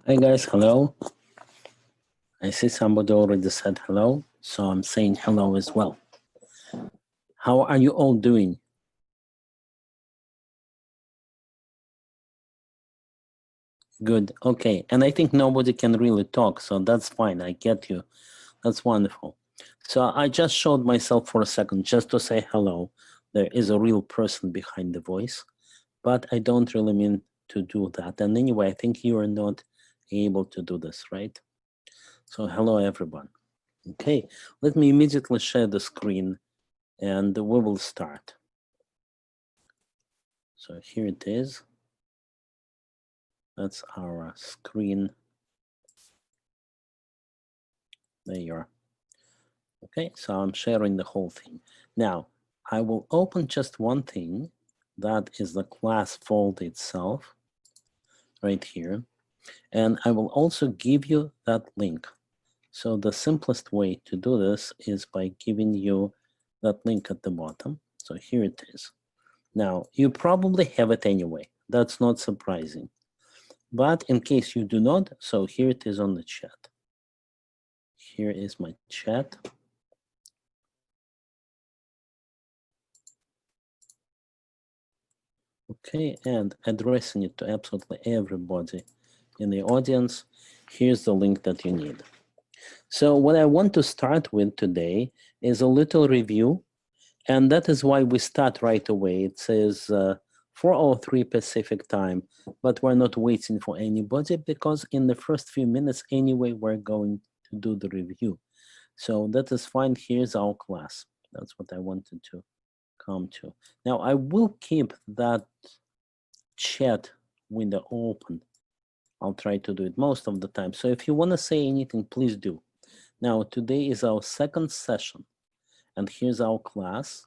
Hi guys, hello. I see somebody already said hello, so I'm saying hello as well. How are you all doing? Good, okay. And I think nobody can really talk, so that's fine. I get you. That's wonderful. So I just showed myself for a second just to say hello. There is a real person behind the voice, but I don't really mean to do that. And anyway, I think you are not able to do this, right? So hello, everyone. Okay, let me immediately share the screen and we will start. So here it is. That's our screen. There you are. Okay, so I'm sharing the whole thing. Now, I will open just one thing. That is the class folder itself, right here. And I will also give you that link. So the simplest way to do this is by giving you that link at the bottom. So here it is. Now, you probably have it anyway. That's not surprising. But in case you do not, so here it is on the chat. Here is my chat. Okay, and addressing it to absolutely everybody in the audience, here's the link that you need. So what I want to start with today is a little review, and that is why we start right away. It says 4:03 Pacific time, but we're not waiting for anybody because in the first few minutes anyway, we're going to do the review. So that is fine. Here's our class. That's what I wanted to come to. Now I will keep that chat window open. I'll try to do it most of the time. So if you want to say anything, please do. Now today is our second session, and here's our class.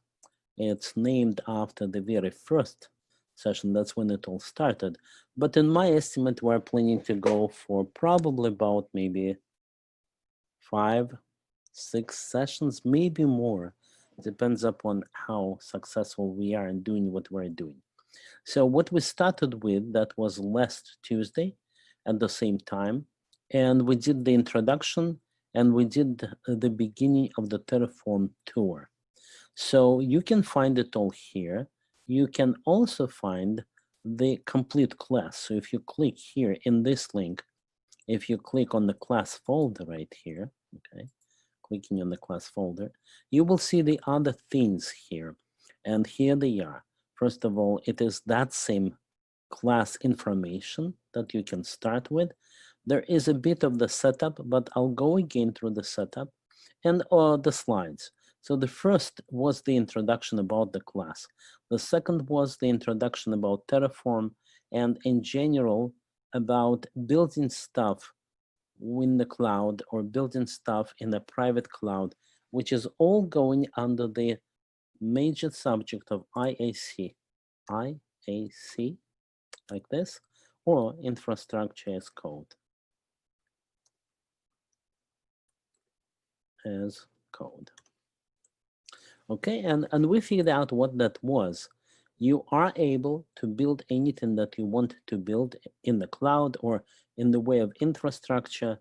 It's named after the very first session. That's when it all started. But in my estimate, we're planning to go for probably about maybe 5, 6 sessions, maybe more. Depends upon how successful we are in doing what we're doing. So what we started with, that was last Tuesday at the same time, and we did the introduction and we did the beginning of the Terraform tour. So you can find it all here. You can also find the complete class. So if you click here in this link, if you click on the class folder right here, okay, clicking on the class folder, you will see the other things here. And here they are. First of all, it is that same class information that you can start with. There is a bit of the setup, but I'll go again through the setup and the slides. So the first was the introduction about the class. The second was the introduction about Terraform and in general about building stuff in the cloud or building stuff in a private cloud, which is all going under the major subject of IAC, like this, or infrastructure as code. Okay, and we figured out what that was. You are able to build anything that you want to build in the cloud or in the way of infrastructure,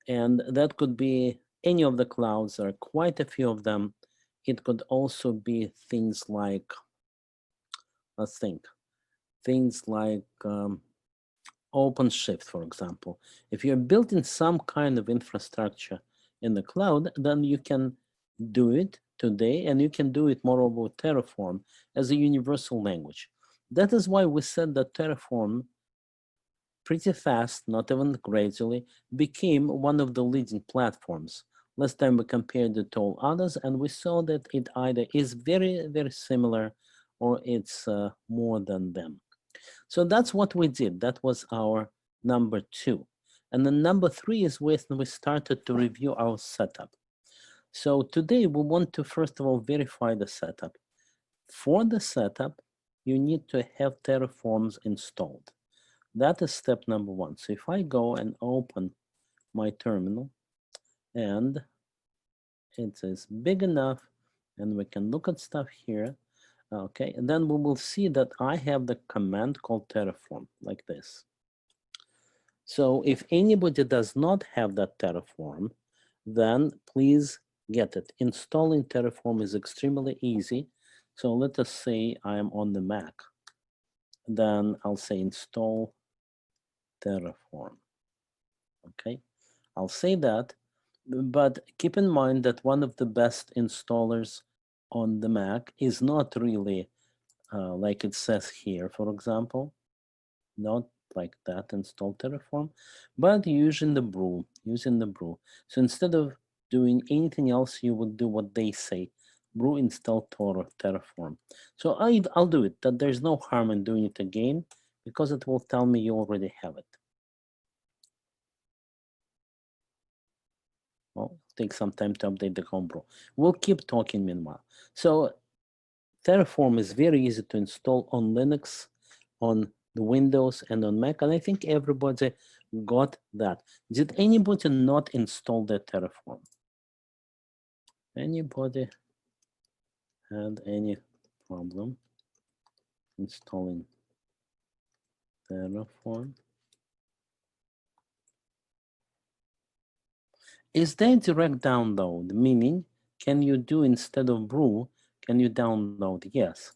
and that could be any of the clouds. There are quite a few of them. It could also be things like, let's think, things like OpenShift, for example. If you're building some kind of infrastructure in the cloud, then you can do it today, and you can do it moreover with Terraform as a universal language. That is why we said that Terraform pretty fast, not even gradually, became one of the leading platforms. Last time we compared it to all others, and we saw that it either is very, very similar or it's more than them. So that's what we did. That was our number 2. And then number 3 is when we started to review our setup. So today we want to first of all verify the setup. For the setup, you need to have Terraforms installed. That is step number 1. So if I go and open my terminal and it is big enough and we can look at stuff here, okay, and then we will see that I have the command called Terraform like this. So if anybody does not have that Terraform, then please get it. Installing Terraform is extremely easy. So let us say I am on the Mac. Then I'll say install Terraform. Okay, I'll say that, but keep in mind that one of the best installers on the Mac is not really like it says here, for example, not like that, install Terraform, but using the brew, So instead of doing anything else, you would do what they say, brew install Terraform. So I'll do it, that there's no harm in doing it again, because it will tell me you already have it. Well, take some time to update the homebrew. We'll keep talking meanwhile. So Terraform is very easy to install on Linux, on the Windows, and on Mac, and I think everybody got that. Did anybody not install the Terraform? Anybody had any problem installing Terraform? Is there direct download? Meaning, can you do instead of brew, can you download? Yes.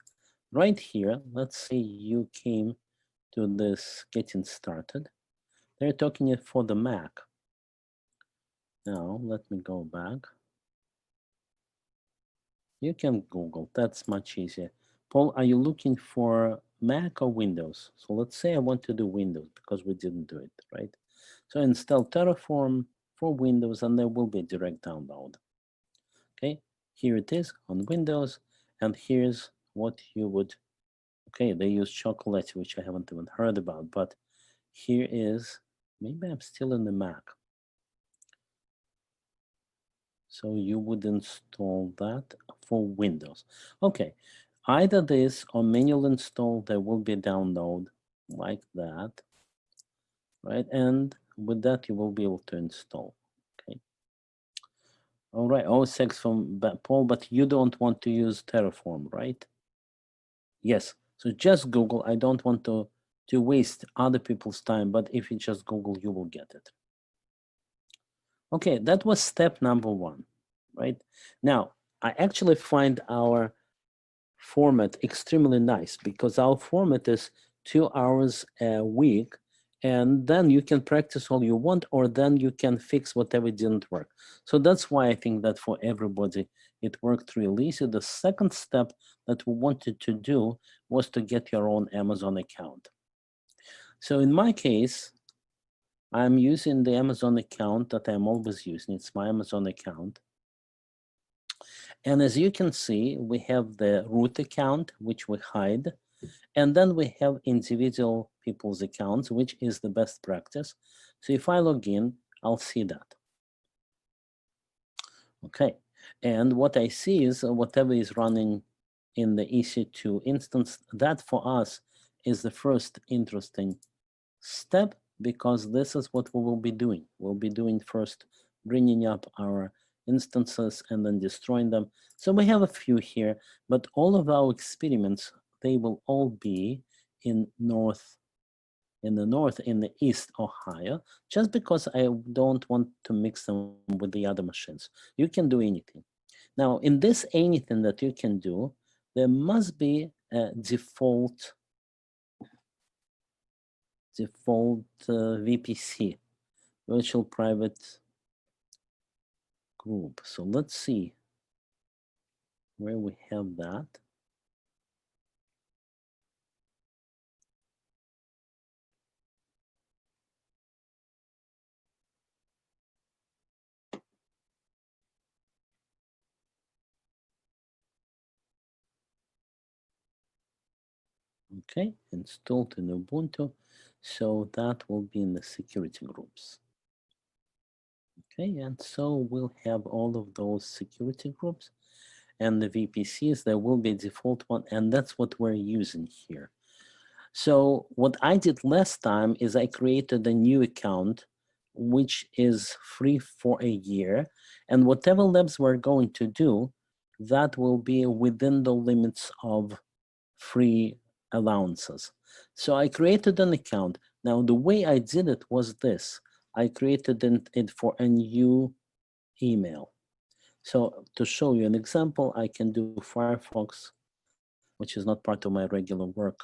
Right here, let's say you came to this getting started. They're talking it for the Mac. Now, let me go back. You can Google, that's much easier. Paul, are you looking for Mac or Windows? So let's say I want to do Windows because we didn't do it, right? So install Terraform for Windows and there will be direct download. Okay, here it is on Windows, and here's what you would, okay, they use chocolate, which I haven't even heard about, but here is, maybe I'm still in the Mac. So you would install that for Windows. Okay, either this or manual install, there will be download like that, right? And with that, you will be able to install, okay? All right, 06 from Paul, but you don't want to use Terraform, right? Yes, so just Google. I don't want to waste other people's time, but if you just Google, you will get it. Okay, that was step number 1, right? Now, I actually find our format extremely nice because our format is 2 hours a week, and then you can practice all you want, or then you can fix whatever didn't work. So that's why I think that for everybody, it worked really easy. The second step that we wanted to do was to get your own Amazon account. So in my case, I'm using the Amazon account that I'm always using. It's my Amazon account. And as you can see, we have the root account, which we hide. And then we have individual people's accounts, which is the best practice. So if I log in, I'll see that. Okay. And what I see is whatever is running in the EC2 instance, that for us is the first interesting step, because this is what we will be doing. We'll be doing first bringing up our instances and then destroying them. So we have a few here, but all of our experiments, they will all be in the east Ohio, just because I don't want to mix them with the other machines. You can do anything. Now, in this anything that you can do, there must be a default VPC, virtual private group. So let's see where we have that. Okay, installed in Ubuntu. So that will be in the security groups. Okay, and so we'll have all of those security groups and the VPCs. There will be a default one, and that's what we're using here. So what I did last time is I created a new account, which is free for a year. And whatever labs we're going to do, that will be within the limits of free allowances. So I created an account. Now, the way I did it was this. I created it for a new email. So to show you an example, I can do Firefox, which is not part of my regular work.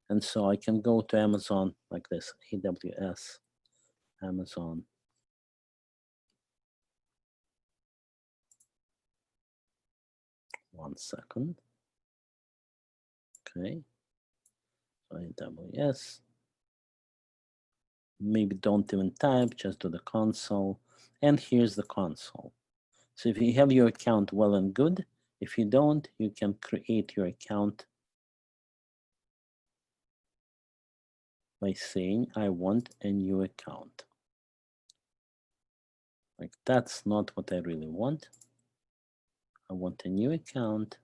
And so I can go to Amazon like this, AWS, Amazon. One second. Okay. So AWS. Maybe don't even type, just do the console. And here's the console. So if you have your account, well and good. If you don't, you can create your account by saying, I want a new account. Like, that's not what I really want. I want a new account.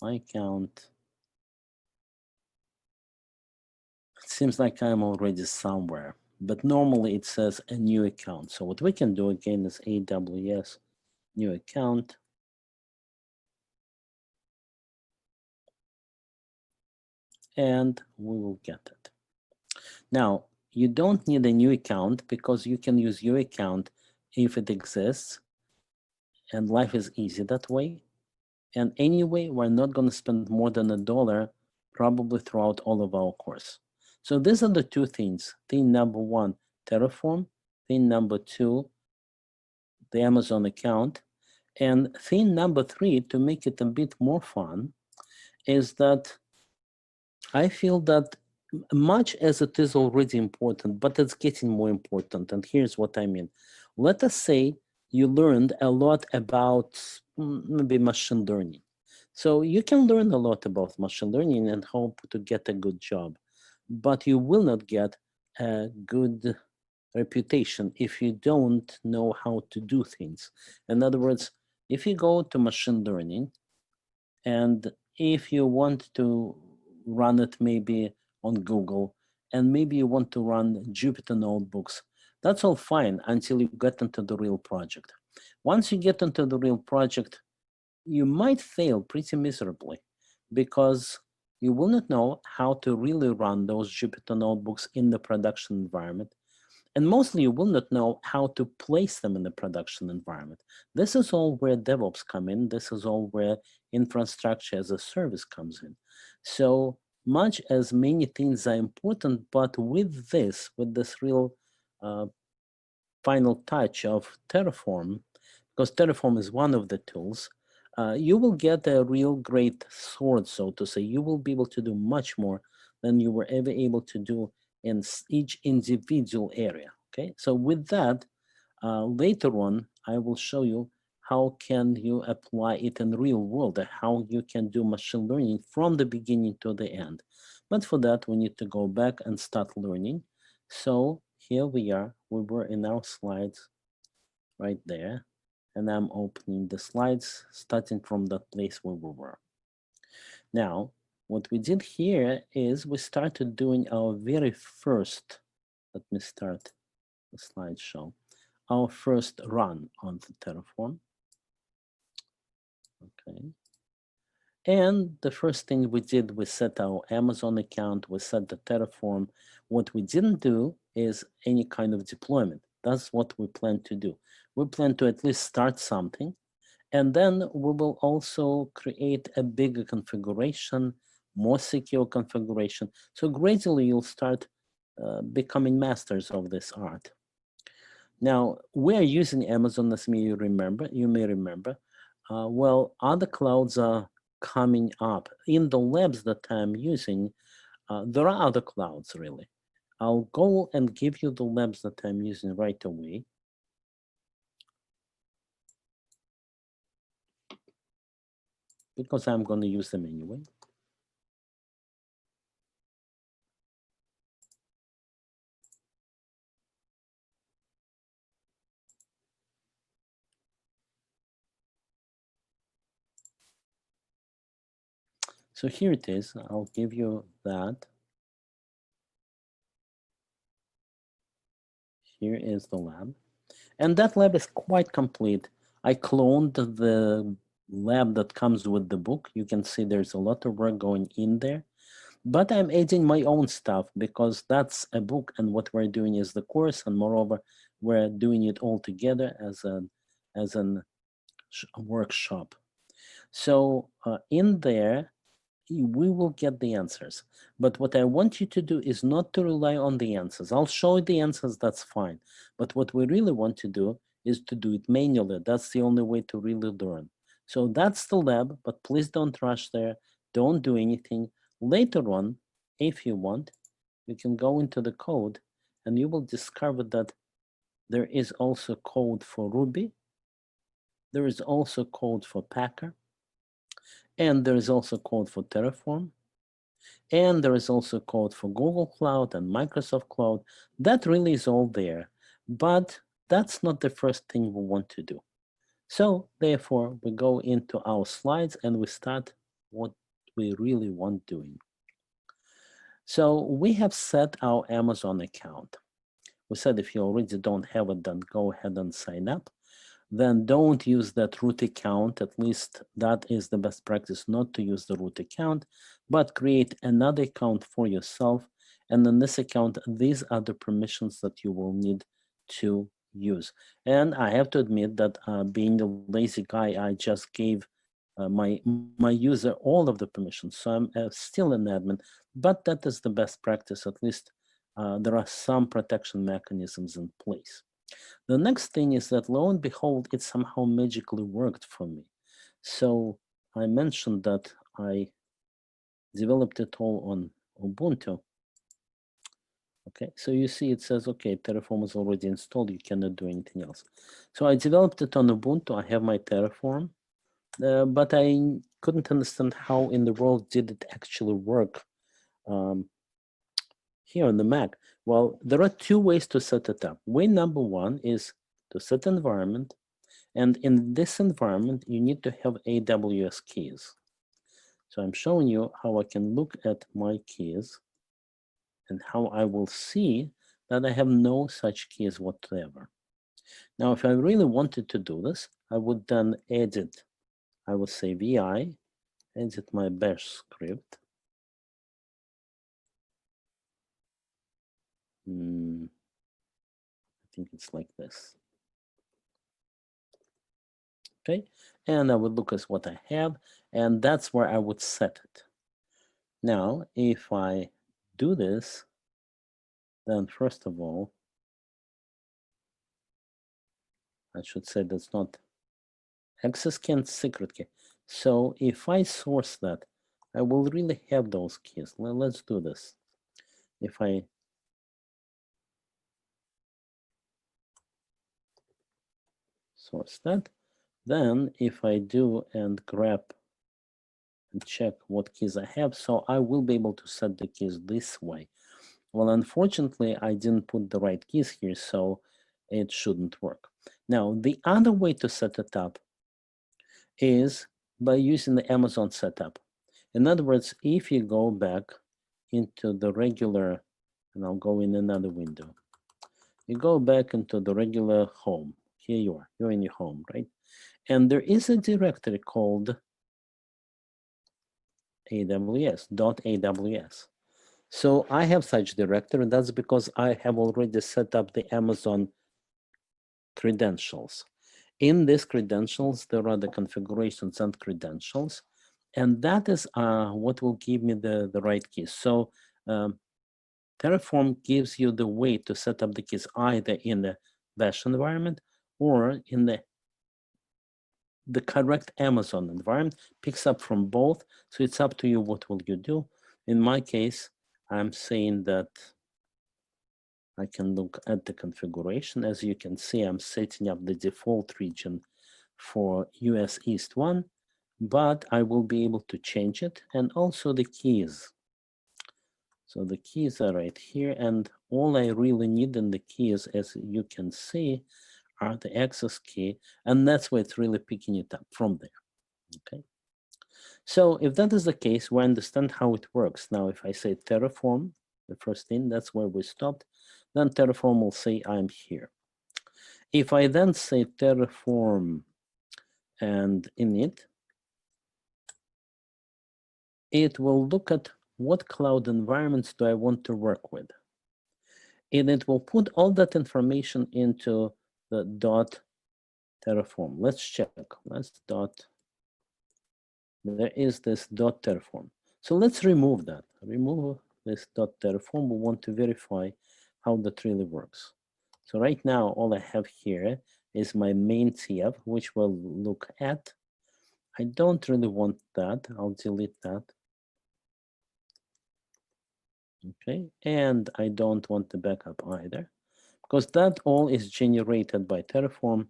My account. It seems like I'm already somewhere, but normally it says a new account. So what we can do again is AWS new account. And we will get it. Now, you don't need a new account because you can use your account if it exists, and life is easy that way. And anyway, we're not going to spend more than $1 probably throughout all of our course. So these are the two things. Thing number one, Terraform. Thing number two, the Amazon account. And thing number three, to make it a bit more fun, is that I feel that much as it is already important, but it's getting more important. And here's what I mean. Let us say you learned a lot about maybe machine learning. So you can learn a lot about machine learning and hope to get a good job, but you will not get a good reputation if you don't know how to do things. In other words, if you go to machine learning and if you want to run it maybe on Google, and maybe you want to run Jupyter notebooks, that's all fine until you get into the real project. Once you get into the real project, you might fail pretty miserably because you will not know how to really run those Jupyter notebooks in the production environment. And mostly you will not know how to place them in the production environment. This is all where DevOps come in. This is all where infrastructure as a service comes in. So much as many things are important, but with this real final touch of Terraform, because Terraform is one of the tools, you will get a real great sword, so to say. You will be able to do much more than you were ever able to do in each individual area, okay? So with that, later on, I will show you how can you apply it in the real world, how you can do machine learning from the beginning to the end. But for that, we need to go back and start learning. So here we are, we were in our slides right there, and I'm opening the slides starting from that place where we were. Now, what we did here is we started doing our very first, let me start the slideshow, our first run on the Terraform. Okay. And the first thing we did, we set our Amazon account, we set the Terraform. What we didn't do is any kind of deployment. That's what we plan to do. We plan to at least start something, and then we will also create a bigger configuration, more secure configuration. So gradually you'll start becoming masters of this art. Now, we're using Amazon, as you may remember. Well, other clouds are coming up. In the labs that I'm using, there are other clouds, really. I'll go and give you the labs that I'm using right away. Because I'm going to use them anyway. So here it is. I'll give you that. Here is the lab. And that lab is quite complete. I cloned the lab that comes with the book. You can see there's a lot of work going in there, but I'm adding my own stuff because that's a book, and what we're doing is the course, and moreover, we're doing it all together as a workshop. So in there, we will get the answers. But what I want you to do is not to rely on the answers. I'll show you the answers, that's fine. But what we really want to do is to do it manually. That's the only way to really learn. So that's the lab, but please don't rush there. Don't do anything. Later on, if you want, you can go into the code and you will discover that there is also code for Ruby. There is also code for Packer. And there is also code for Terraform. And there is also code for Google Cloud and Microsoft Cloud. That really is all there. But that's not the first thing we want to do. So therefore, we go into our slides and we start what we really want doing. So we have set our Amazon account. We said if you already don't have it, then go ahead and sign up. Then don't use that root account. At least that is the best practice, not to use the root account, but create another account for yourself. And in this account, these are the permissions that you will need to use. And I have to admit that being a lazy guy, I just gave my user all of the permissions. So I'm still an admin, but that is the best practice. At least there are some protection mechanisms in place. The next thing is that lo and behold, it somehow magically worked for me. So I mentioned that I developed it all on Ubuntu. Okay, so you see it says, okay, Terraform is already installed, you cannot do anything else. So I developed it on Ubuntu, I have my Terraform, but I couldn't understand how in the world did it actually work here on the Mac. Well, there are two ways to set it up. Way number one is to set environment. And in this environment, you need to have AWS keys. So I'm showing you how I can look at my keys and how I will see that I have no such keys whatsoever. Now, if I really wanted to do this, I would then edit. I would say vi, edit my bash script. I think it's like this. Okay, and I would look at what I have, and that's where I would set it. Now, if I do this, then first of all, I should say that's not access key and secret key. So if I source that, I will really have those keys. Let's do this. If I source that, then if I do and grab and check what keys I have, so I will be able to set the keys this way. Well, unfortunately, I didn't put the right keys here, so it shouldn't work. Now, the other way to set it up is by using the Amazon setup. In other words, if you go back into the regular, and I'll go in another window, you go back into the regular home. Here you are, you're in your home, right? And there is a directory called AWS. So I have such directory, and that's because I have already set up the Amazon credentials. In these credentials, there are the configurations and credentials, and that is what will give me the right keys. So Terraform gives you the way to set up the keys either in the bash environment or in the correct Amazon environment, picks up from both. So it's up to you, what will you do? In my case, I'm saying that I can look at the configuration. As you can see, I'm setting up the default region for US East 1, but I will be able to change it, and also the keys. So the keys are right here, and all I really need in the keys, as you can see, are the access key, and that's why it's really picking it up from there, okay? So if that is the case, we understand how it works. Now, if I say Terraform, the first thing, that's where we stopped, then Terraform will say I'm here. If I then say Terraform and init, it will look at what cloud environments do I want to work with. And it will put all that information into the .terraform. Let's check. There is this .terraform. So let's remove that. Remove this .terraform. We want to verify how that really works. So right now, all I have here is my main TF, which we'll look at. I don't really want that. I'll delete that. Okay, and I don't want the backup either, because that all is generated by Terraform.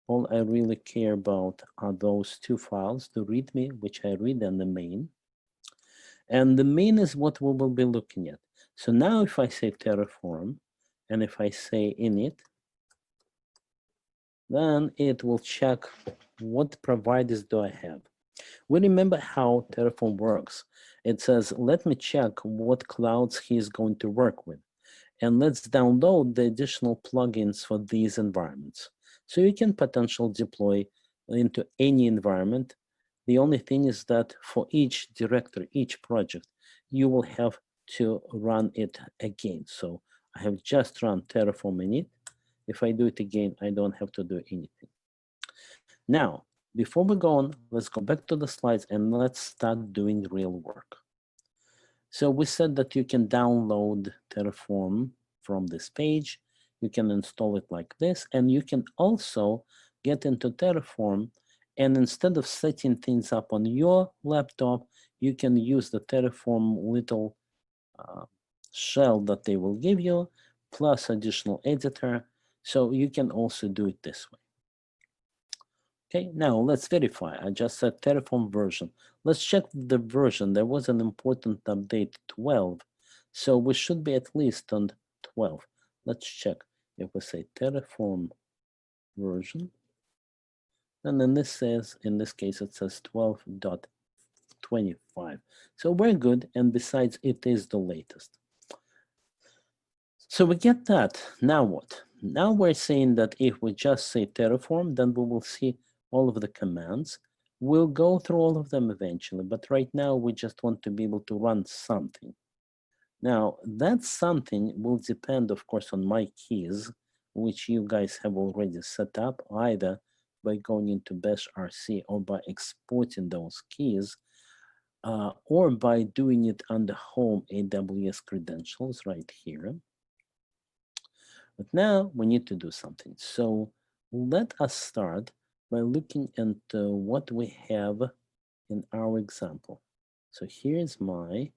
All I really care about are those two files, the README, which I read, and the main. And the main is what we will be looking at. So now if I say Terraform, and if I say init, then it will check what providers do I have. We remember how Terraform works. It says, let me check what clouds he's going to work with. And let's download the additional plugins for these environments. So you can potentially deploy into any environment. The only thing is that for each directory, each project, you will have to run it again. So I have just run Terraform init. If I do it again, I don't have to do anything. Now, before we go on, let's go back to the slides and let's start doing real work. So we said that you can download Terraform from this page. You can install it like this, and you can also get into Terraform, and instead of setting things up on your laptop, you can use the Terraform little shell that they will give you, plus additional editor. So you can also do it this way. Okay, now let's verify. I just said Terraform version. Let's check the version. There was an important update 12. So we should be at least on 12. Let's check. If we say Terraform version, and then this says, in this case, it says 12.25. So we're good. And besides, it is the latest. So we get that. Now what? Now we're saying that if we just say Terraform, then we will see all of the commands. We'll go through all of them eventually, but right now we just want to be able to run something. Now, that something will depend, of course, on my keys, which you guys have already set up, either by going into bash rc or by exporting those keys, or by doing it under home AWS credentials right here. But now we need to do something. So let us start by looking at what we have in our example. So here's my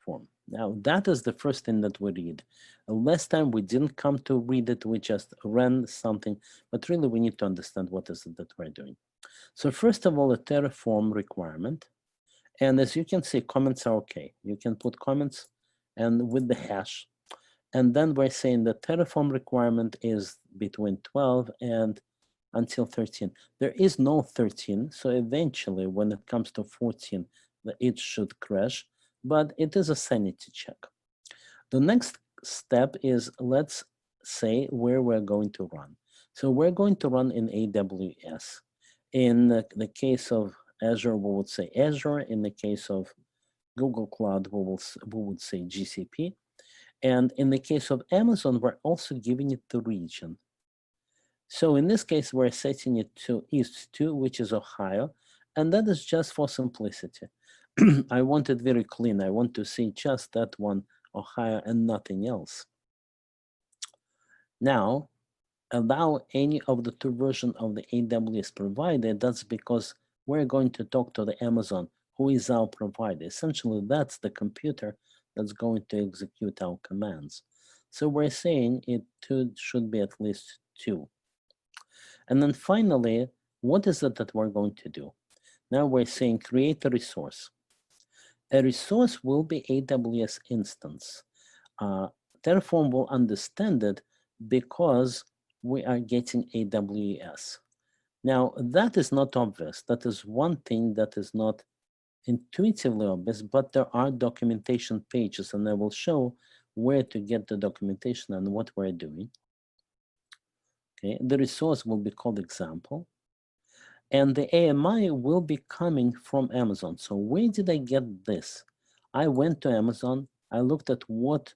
form. Now that is the first thing that we read. Last time we didn't come to read it, we just ran something, but really we need to understand what is it that we're doing. So first of all, a Terraform requirement. And as you can see, comments are okay. You can put comments and with the hash. And then we're saying the Terraform requirement is between 12 and until 13. There is no 13, so eventually when it comes to 14, it should crash, but it is a sanity check. The next step is, let's say where we're going to run. So we're going to run in AWS. In the case of Azure, we would say Azure. In the case of Google Cloud, we would say GCP. And in the case of Amazon, we're also giving it the region. So in this case, we're setting it to East 2, which is Ohio, and that is just for simplicity. I want it very clean. I want to see just that one, Ohio, and nothing else. Now, allow any of the two versions of the AWS provider. That's because we're going to talk to the Amazon, who is our provider. Essentially, that's the computer that's going to execute our commands. So we're saying it should be at least 2. And then finally, what is it that we're going to do? Now we're saying create a resource. A resource will be AWS instance. Terraform will understand it because we are getting AWS. Now, that is not obvious. That is one thing that is not intuitively obvious, but there are documentation pages, and I will show where to get the documentation and what we're doing. Okay, the resource will be called example. And the AMI will be coming from Amazon. So where did I get this? I went to Amazon, I looked at what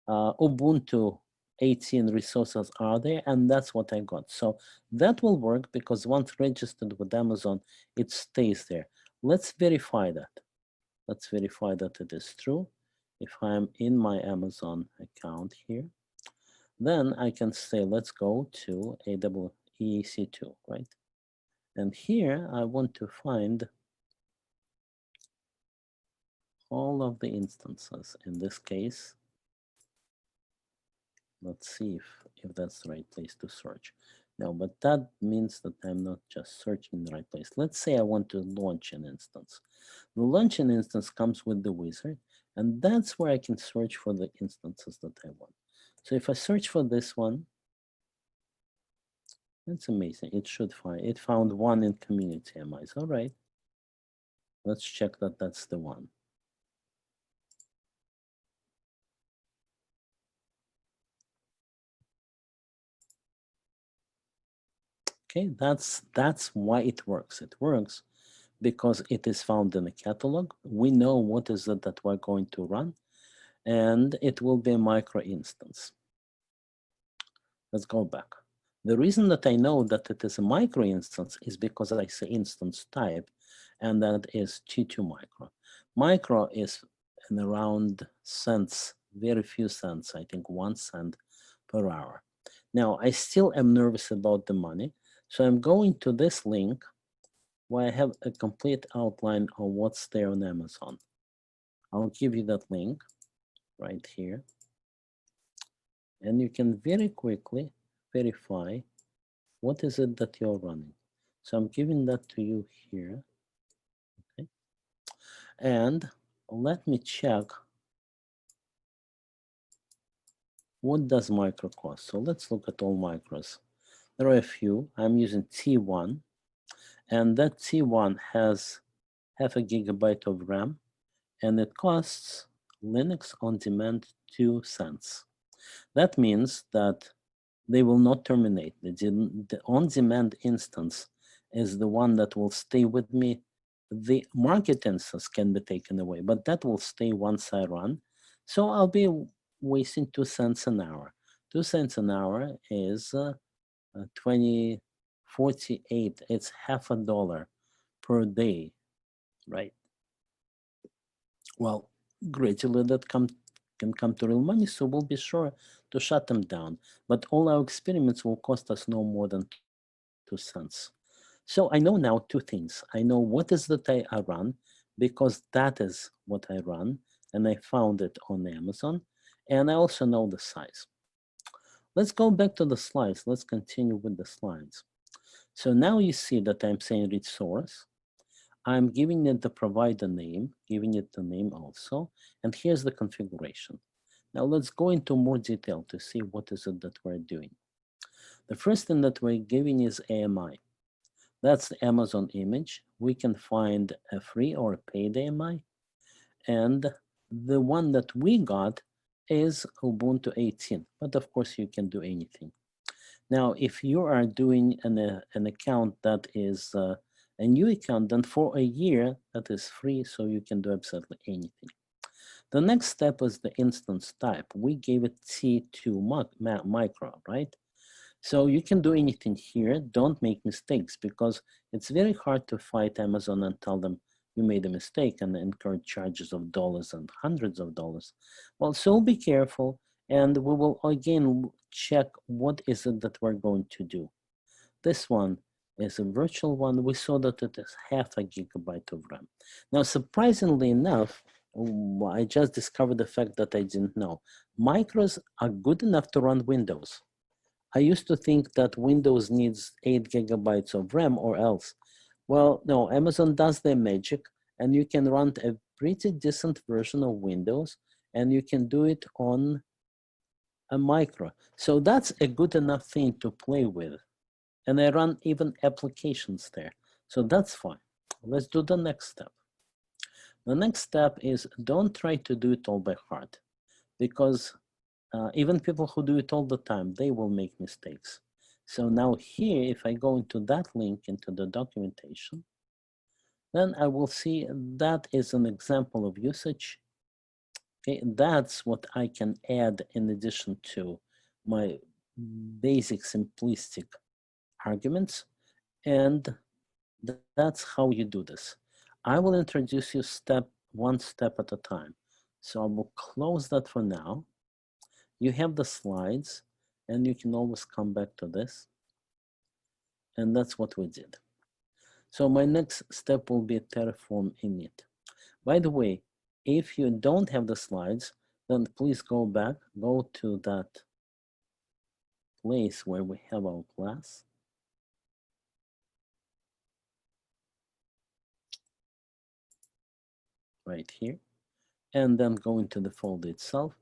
Ubuntu 18 resources are there, and that's what I got. So that will work because once registered with Amazon, it stays there. Let's verify that. Let's verify that it is true. If I'm in my Amazon account here, then I can say, let's go to EC2, right? And here I want to find all of the instances. In this case, let's see if that's the right place to search. No, but that means that I'm not just searching the right place. Let's say I want to launch an instance. The launch an instance comes with the wizard, and that's where I can search for the instances that I want. So if I search for this one, that's amazing. It should find, it found one in community MIs. All right. Let's check that that's the one. Okay, that's why it works. It works because it is found in a catalog. We know what is it that we're going to run, and it will be a micro instance. Let's go back. The reason that I know that it is a micro instance is because I say instance type, and that is T2 micro. Micro is in around cents, very few cents, I think 1 cent per hour. Now, I still am nervous about the money, so I'm going to this link where I have a complete outline of what's there on Amazon. I'll give you that link right here. And you can very quickly verify what is it that you're running. So I'm giving that to you here. Okay. And let me check what does micro cost. So let's look at all micros. There are a few. I'm using T1, and that T1 has 0.5 gigabyte of RAM, and it costs Linux on demand 2 cents. That means that they will not terminate. The on-demand instance is the one that will stay with me. The market instance can be taken away, but that will stay once I run. So I'll be wasting 2 cents an hour. 2 cents an hour is 20.48. It's $0.50 per day, right? Well, gradually that can come to real money, so we'll be sure to shut them down. But all our experiments will cost us no more than 2 cents. So I know now 2 things. I know what is that I run, because that is what I run, and I found it on Amazon, and I also know the size. Let's go back to the slides. Let's continue with the slides. So now you see that I'm saying read source. I'm giving it the provider name, giving it the name also, and here's the configuration. Now let's go into more detail to see what is it that we're doing. The first thing that we're giving is AMI. That's the Amazon image. We can find a free or a paid AMI, and the one that we got is Ubuntu 18, but of course you can do anything. Now, if you are doing an account that is a new account, then for a year, that is free, so you can do absolutely anything. The next step is the instance type. We gave it T2 micro, right? So you can do anything here. Don't make mistakes, because it's very hard to fight Amazon and tell them you made a mistake and incur charges of dollars and hundreds of dollars. Well, so be careful, and we will again check what is it that we're going to do. This one is a virtual one. We saw that it is 0.5 gigabyte of RAM. Now, surprisingly enough, I just discovered the fact that I didn't know. Micros are good enough to run Windows. I used to think that Windows needs 8 gigabytes of RAM or else. Well, no, Amazon does their magic, and you can run a pretty decent version of Windows, and you can do it on a micro. So that's a good enough thing to play with. And I run even applications there. So that's fine. Let's do the next step. The next step is don't try to do it all by heart, because even people who do it all the time, they will make mistakes. So now here, if I go into that link into the documentation, then I will see that is an example of usage. Okay, that's what I can add in addition to my basic simplistic arguments. And that's how you do this. I will introduce you one step at a time. So I will close that for now. You have the slides, and you can always come back to this. And that's what we did. So my next step will be Terraform init. By the way, if you don't have the slides, then please go back, go to that place where we have our class. Right here. And then go into the folder itself.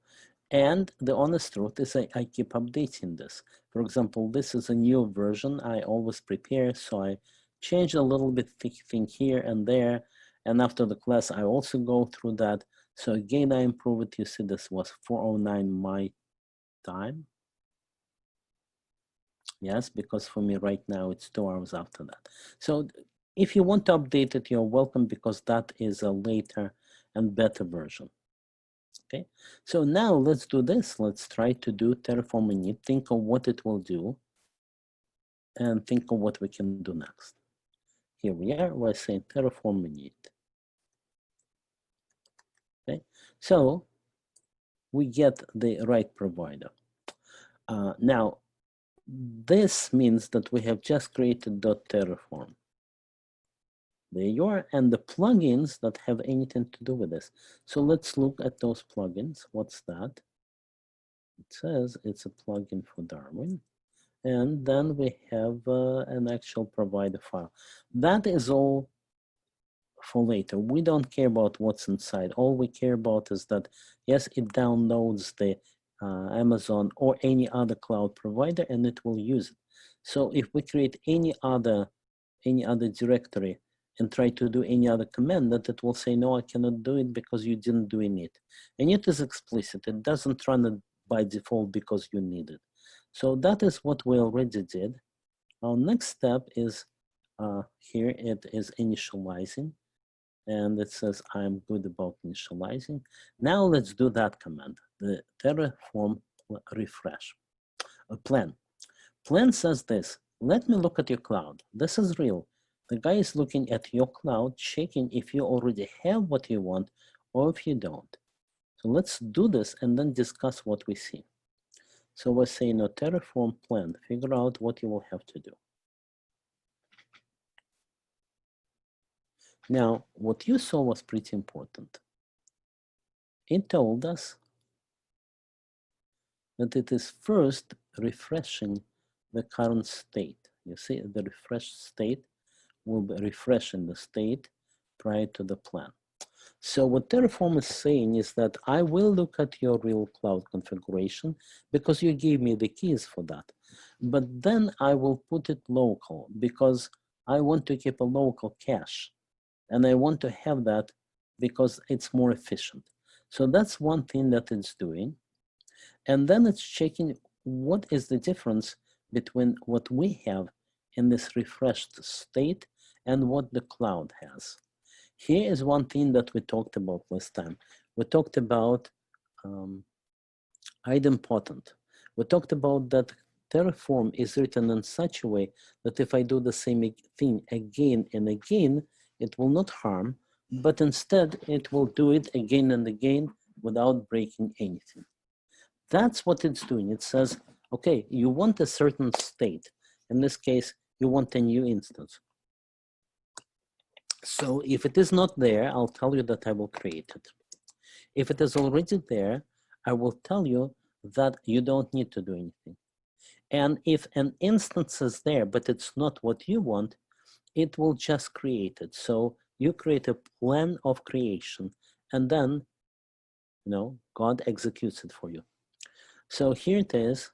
And the honest truth is I keep updating this. For example, this is a new version I always prepare, so I change a little bit thing here and there. And after the class, I also go through that. So again, I improve it. You see, this was 4:09 my time. Yes, because for me right now, it's 2 hours after that. So if you want to update it, you're welcome, because that is a later and better version. Okay, so now let's do this. Let's try to do Terraform init, think of what it will do, and think of what we can do next. Here we are, we're saying Terraform init. Okay, so we get the right provider. Now, this means that we have just created .terraform. There you are, and the plugins that have anything to do with this. So let's look at those plugins. What's that? It says it's a plugin for Darwin. And then we have an actual provider file. That is all for later. We don't care about what's inside. All we care about is that, yes, it downloads the Amazon or any other cloud provider, and it will use it. So if we create any other directory and try to do any other command, that it will say, no, I cannot do it because you didn't do init. And it is explicit. It doesn't run it by default because you need it. So that is what we already did. Our next step is here, it is initializing. And it says, I'm good about initializing. Now let's do that command, the Terraform refresh. Plan. Plan says this, let me look at your cloud. This is real. The guy is looking at your cloud, checking if you already have what you want or if you don't. So let's do this and then discuss what we see. So we're saying a Terraform plan, figure out what you will have to do. Now, what you saw was pretty important. It told us that it is first refreshing the current state. You see, the refreshed state will be refreshing the state prior to the plan. So what Terraform is saying is that I will look at your real cloud configuration because you gave me the keys for that. But then I will put it local because I want to keep a local cache. And I want to have that because it's more efficient. So that's one thing that it's doing. And then it's checking what is the difference between what we have in this refreshed state and what the cloud has. Here is one thing that we talked about last time. We talked about idempotent. We talked about that Terraform is written in such a way that if I do the same thing again and again, it will not harm, but instead it will do it again and again without breaking anything. That's what it's doing. It says, okay, you want a certain state. In this case, you want a new instance. So if it is not there, I'll tell you that I will create it. If it is already there, I will tell you that you don't need to do anything. And if an instance is there, but it's not what you want, it will just create it. So you create a plan of creation, and then, you know, God executes it for you. So here it is.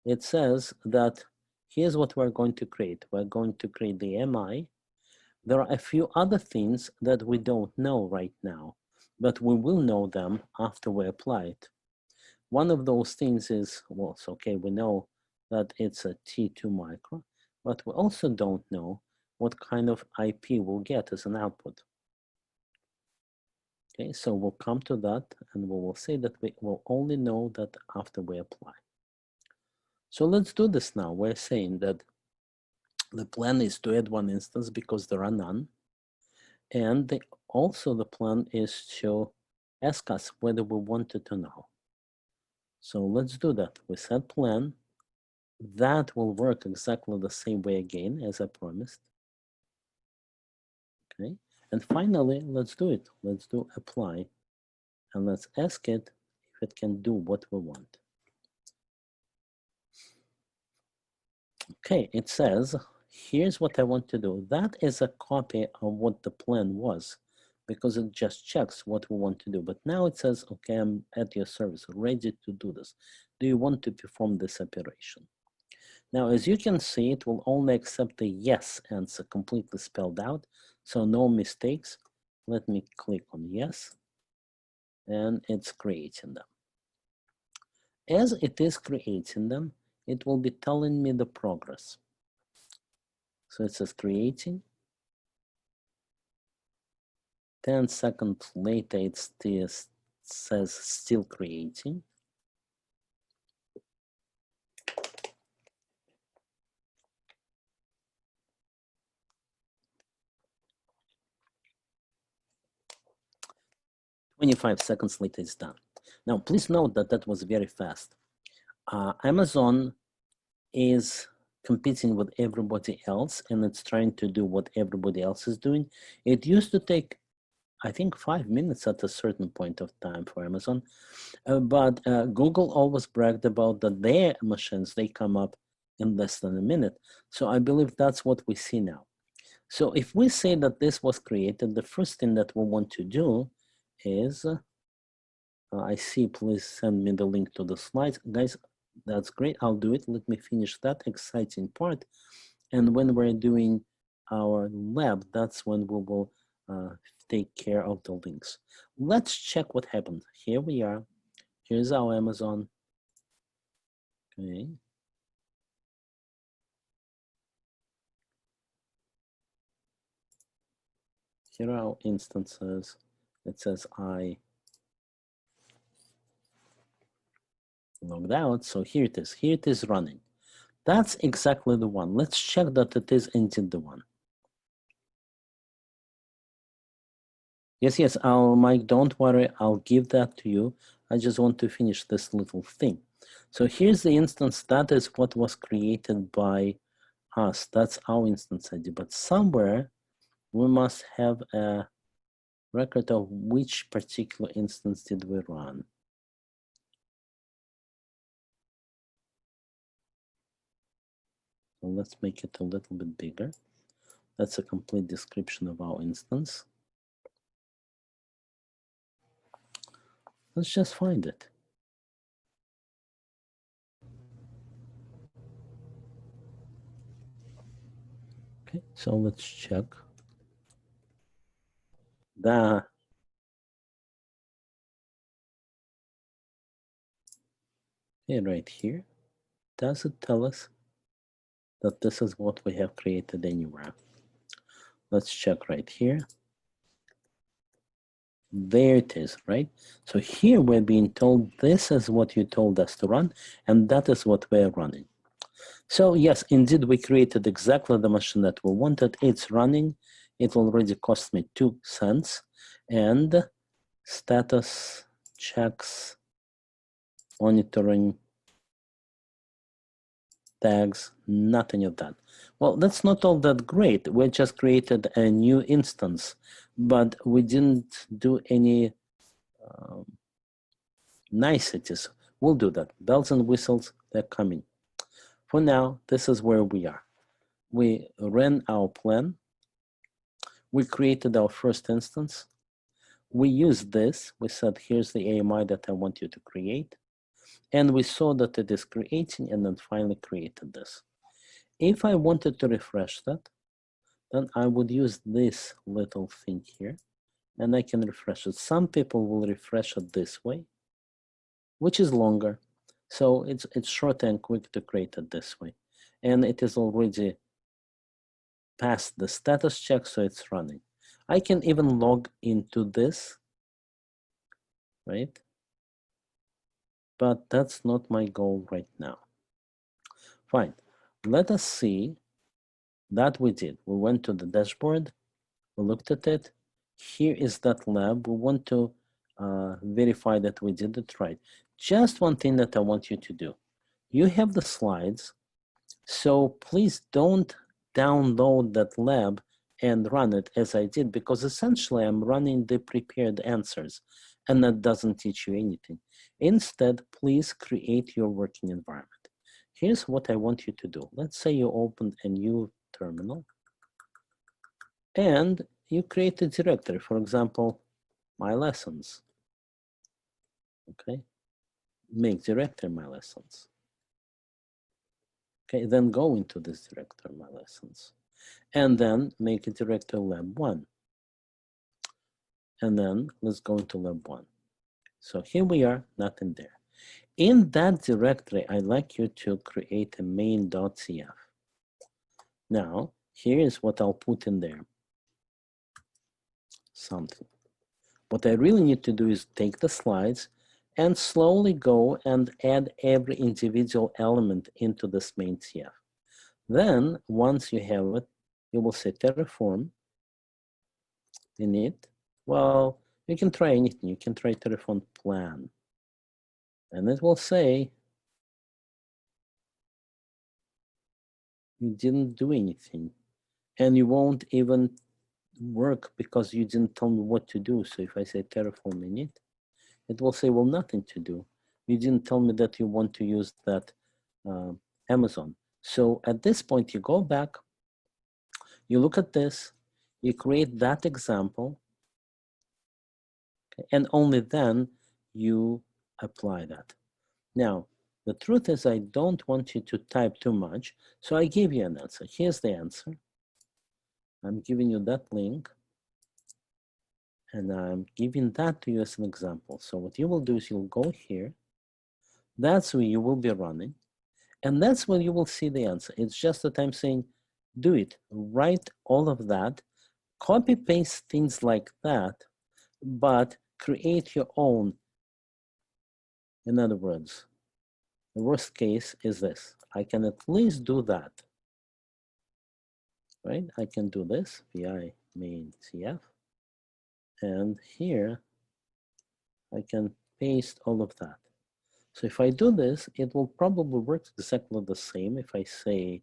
It says that here's what we're going to create. We're going to create the MI. There are a few other things that we don't know right now, but we will know them after we apply it. One of those things is, well, it's okay, we know that it's a T2 micro, but we also don't know what kind of IP we'll get as an output. Okay, so we'll come to that and we will say that we will only know that after we apply. So let's do this now. We're saying that the plan is to add one instance because there are none. And also the plan is to ask us whether we wanted to know. So let's do that. We set plan. That will work exactly the same way again as I promised. Okay. And finally, let's do it. Let's do apply. And let's ask it if it can do what we want. Okay, it says, here's what I want to do. That is a copy of what the plan was because it just checks what we want to do. But now it says, okay, I'm at your service, ready to do this. Do you want to perform this operation? Now, as you can see, it will only accept the yes answer completely spelled out. So no mistakes. Let me click on yes. And it's creating them. As it is creating them, it will be telling me the progress. So it says creating. 10 seconds later, it still says still creating. "25 seconds later, it's done." Now, please note that that was very fast. Amazon is competing with everybody else, and it's trying to do what everybody else is doing. It used to take, I think, 5 minutes at a certain point of time for Amazon, but Google always bragged about that their machines, they come up in less than a minute. So I believe that's what we see now. So if we say that this was created, the first thing that we want to do is, I see, please send me the link to the slides. Guys, that's great, I'll do it. Let me finish that exciting part. And when we're doing our lab, that's when we will take care of the links. Let's check what happened. Here we are. Here's our Amazon. Okay. Here are our instances. It says I logged out. So here it is. Here it is running. That's exactly the one. Let's check that it is indeed the one. Yes, Mike, don't worry. I'll give that to you. I just want to finish this little thing. So here's the instance. That is what was created by us. That's our instance ID. But somewhere we must have a record of which particular instance did we run. So let's make it a little bit bigger. That's a complete description of our instance. Let's just find it. Okay, so let's check. Okay, right here. Does it tell us that this is what we have created anywhere? Let's check right here. There it is, right? So here we're being told this is what you told us to run, and that is what we're running. So yes, indeed, we created exactly the machine that we wanted. It's running. It already cost me 2 cents. And status checks, monitoring, tags, nothing of that. Well, that's not all that great. We just created a new instance, but we didn't do any niceties. We'll do that. Bells and whistles, they're coming. For now, this is where we are. We ran our plan. We created our first instance. We used this. We said, here's the AMI that I want you to create. And we saw that it is creating, and then finally created this. If I wanted to refresh that, then I would use this little thing here, and I can refresh it. Some people will refresh it this way, which is longer. So it's short and quick to create it this way. And it is already past the status check, so it's running. I can even log into this, right? But that's not my goal right now. Fine, let us see that we did. We went to the dashboard, we looked at it. Here is that lab. We want to verify that we did it right. Just one thing that I want you to do. You have the slides, so please don't download that lab and run it as I did, because essentially I'm running the prepared answers and that doesn't teach you anything. Instead, please create your working environment. Here's what I want you to do. Let's say you opened a new terminal and you create a directory, for example, my lessons. Okay, make directory my lessons. Okay, then go into this directory my lessons, and then make a directory lab 1. And then let's go into lab 1. So here we are, nothing there. In that directory, I'd like you to create a main.cf. Now, here is what I'll put in there. Something. What I really need to do is take the slides and slowly go and add every individual element into this main CF. Then, once you have it, you will say Terraform in it. Well, you can try anything. You can try Terraform plan. And it will say, you didn't do anything. And you won't even work because you didn't tell me what to do. So if I say Terraform in it will say, well, nothing to do. You didn't tell me that you want to use that Amazon. So at this point, you go back, you look at this, you create that example, okay, and only then you apply that. Now, the truth is I don't want you to type too much, so I give you an answer. Here's the answer. I'm giving you that link, and I'm giving that to you as an example. So what you will do is you'll go here. That's where you will be running. And that's when you will see the answer. It's just that I'm saying, do it, write all of that, copy paste things like that, but create your own. In other words, the worst case is this. I can at least do that, right? I can do this, vi main cf, and here I can paste all of that. So if I do this, it will probably work exactly the same if I say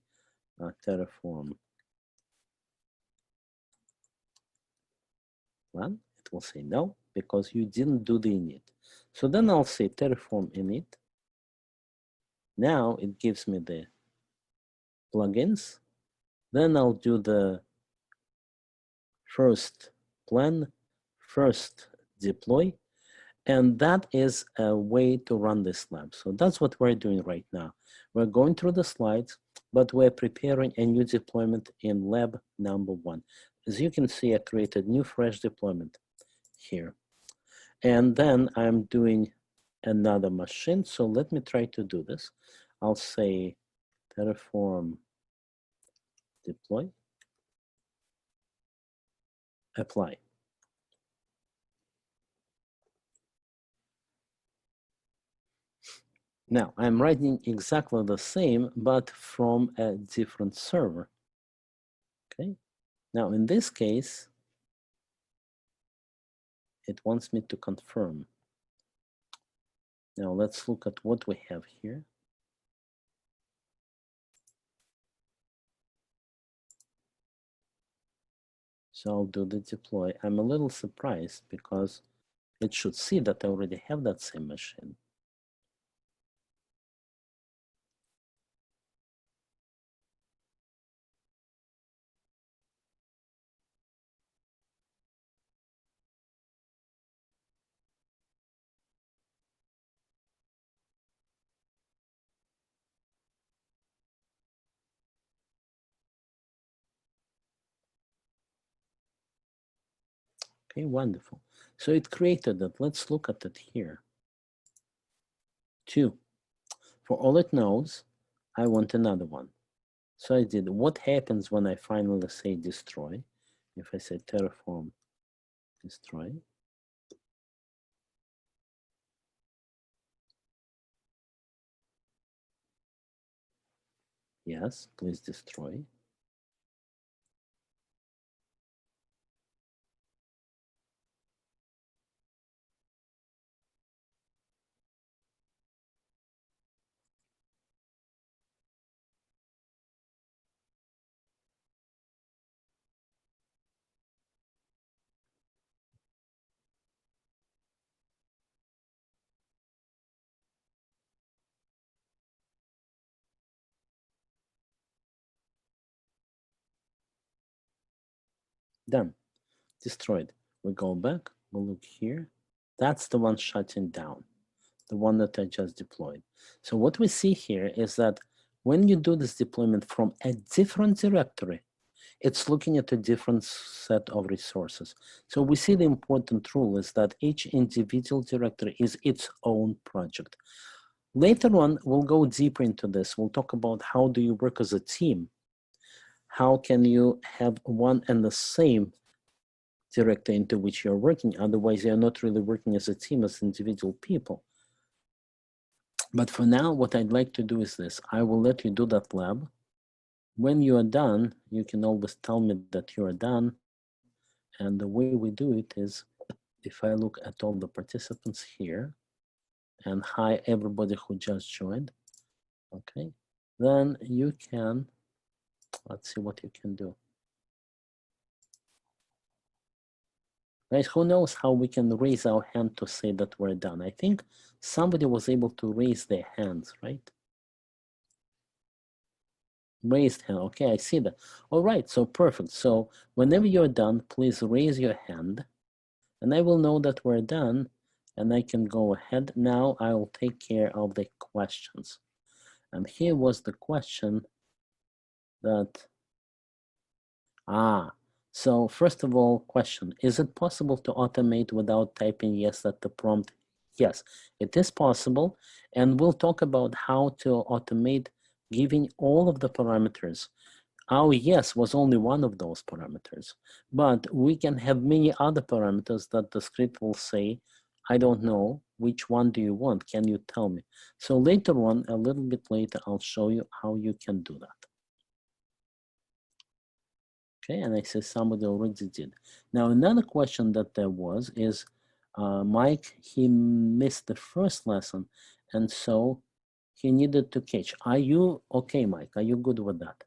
Terraform plan. It will say no, because you didn't do the init. So then I'll say Terraform init. Now it gives me the plugins. Then I'll do the first plan, first deploy, and that is a way to run this lab. So that's what we're doing right now. We're going through the slides, but we're preparing a new deployment in lab number 1. As you can see, I created new fresh deployment here. And then I'm doing another machine. So let me try to do this. I'll say Terraform deploy, apply. Now I'm writing exactly the same, but from a different server. Okay. Now in this case, it wants me to confirm. Now let's look at what we have here. So I'll do the deploy. I'm a little surprised because it should see that I already have that same machine. Okay, wonderful. So it created that. Let's look at it here. 2. For all it knows, I want another one. So I did. What happens when I finally say destroy? If I say Terraform destroy, yes, please destroy. Done. Destroyed. We go back, we look here. That's the one shutting down, the one that I just deployed. So what we see here is that when you do this deployment from a different directory, it's looking at a different set of resources. So we see the important rule is that each individual directory is its own project. Later on, we'll go deeper into this. We'll talk about how do you work as a team. How can you have one and the same director into which you're working? Otherwise, you're not really working as a team, as individual people. But for now, what I'd like to do is this. I will let you do that lab. When you are done, you can always tell me that you are done. And the way we do it is, if I look at all the participants here, and hi everybody who just joined, okay, then you can, let's see what you can do. Guys, who knows how we can raise our hand to say that we're done? I think somebody was able to raise their hands, right? Raised hand, okay, I see that. All right, so perfect. So whenever you're done, please raise your hand and I will know that we're done and I can go ahead. Now I will take care of the questions. And here was the question that, so first of all, question, is it possible to automate without typing yes at the prompt? Yes, it is possible. And we'll talk about how to automate giving all of the parameters. Our yes was only one of those parameters, but we can have many other parameters that the script will say, I don't know, which one do you want? Can you tell me? So later on, a little bit later, I'll show you how you can do that. Okay, and I say somebody already did. Now, another question that there was is, Mike, he missed the first lesson, and so he needed to catch. Are you okay, Mike? Are you good with that?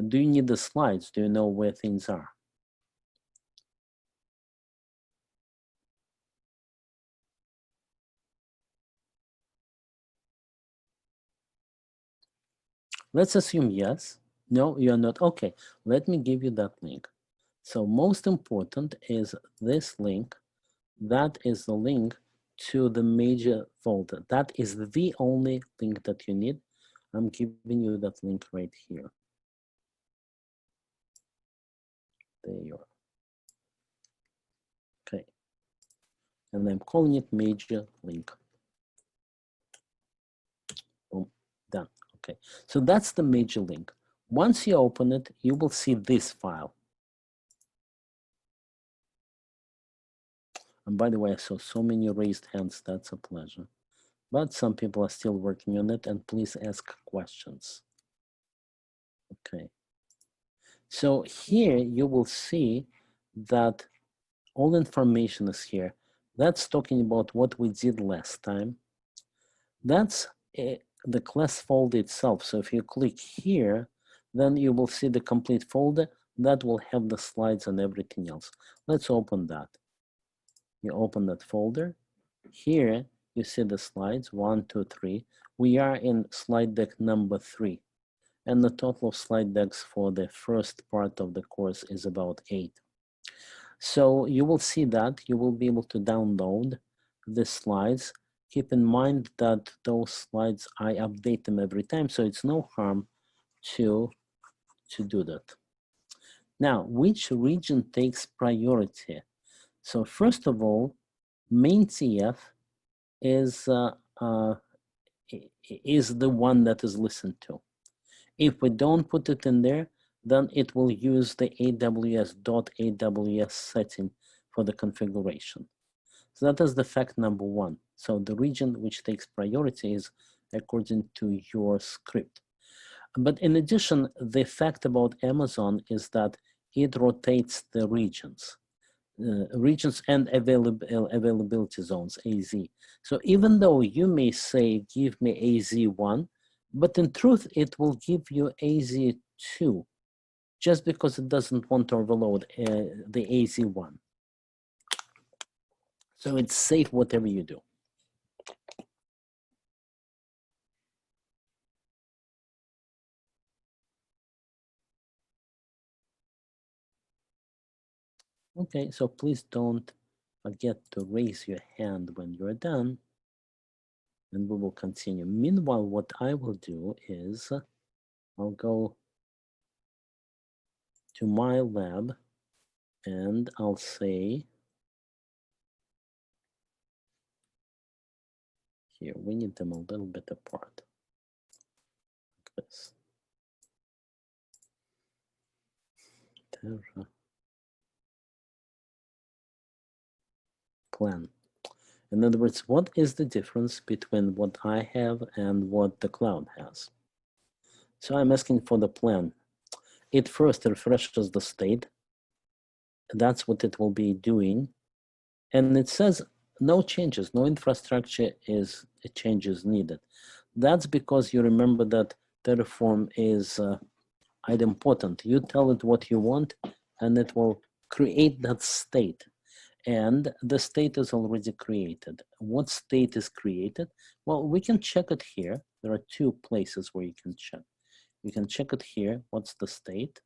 Do you need the slides? Do you know where things are? Let's assume yes. No, you're not. Okay, let me give you that link. So most important is this link. That is the link to the major folder. That is the only link that you need. I'm giving you that link right here. There you are. Okay. And I'm calling it major link. Boom, done. Okay. So that's the major link. Once you open it, you will see this file. And by the way, I saw so many raised hands. That's a pleasure. But some people are still working on it, and please ask questions. Okay. So here you will see that all information is here. That's talking about what we did last time. That's the class folder itself. So if you click here, then you will see the complete folder that will have the slides and everything else. Let's open that. You open that folder. Here you see the slides, 1, 2, 3. We are in slide deck number 3. And the total of slide decks for the first part of the course is about 8. So you will see that you will be able to download the slides. Keep in mind that those slides, I update them every time, so it's no harm to do that. Now, which region takes priority? So first of all, main TF is is the one that is listened to. If we don't put it in there, then it will use the AWS setting for the configuration. So that is the fact number one. So the region which takes priority is according to your script. But in addition, the fact about Amazon is that it rotates the regions. Regions and availability zones, AZ. So even though you may say, give me AZ1, but in truth, it will give you AZ2, just because it doesn't want to overload the AZ1. So it's safe whatever you do. Okay, so please don't forget to raise your hand when you're done, and we will continue. Meanwhile, what I will do is I'll go to my lab and I'll say, here, we need them a little bit apart, like this. Terra plan. In other words, what is the difference between what I have and what the cloud has? So I'm asking for the plan. It first refreshes the state. That's what it will be doing. And it says no changes, no infrastructure changes needed. That's because you remember that Terraform is idempotent. You tell it what you want and it will create that state. And the state is already created. What state is created? Well, we can check it here. There are two places where you can check. You can check it here. What's the state?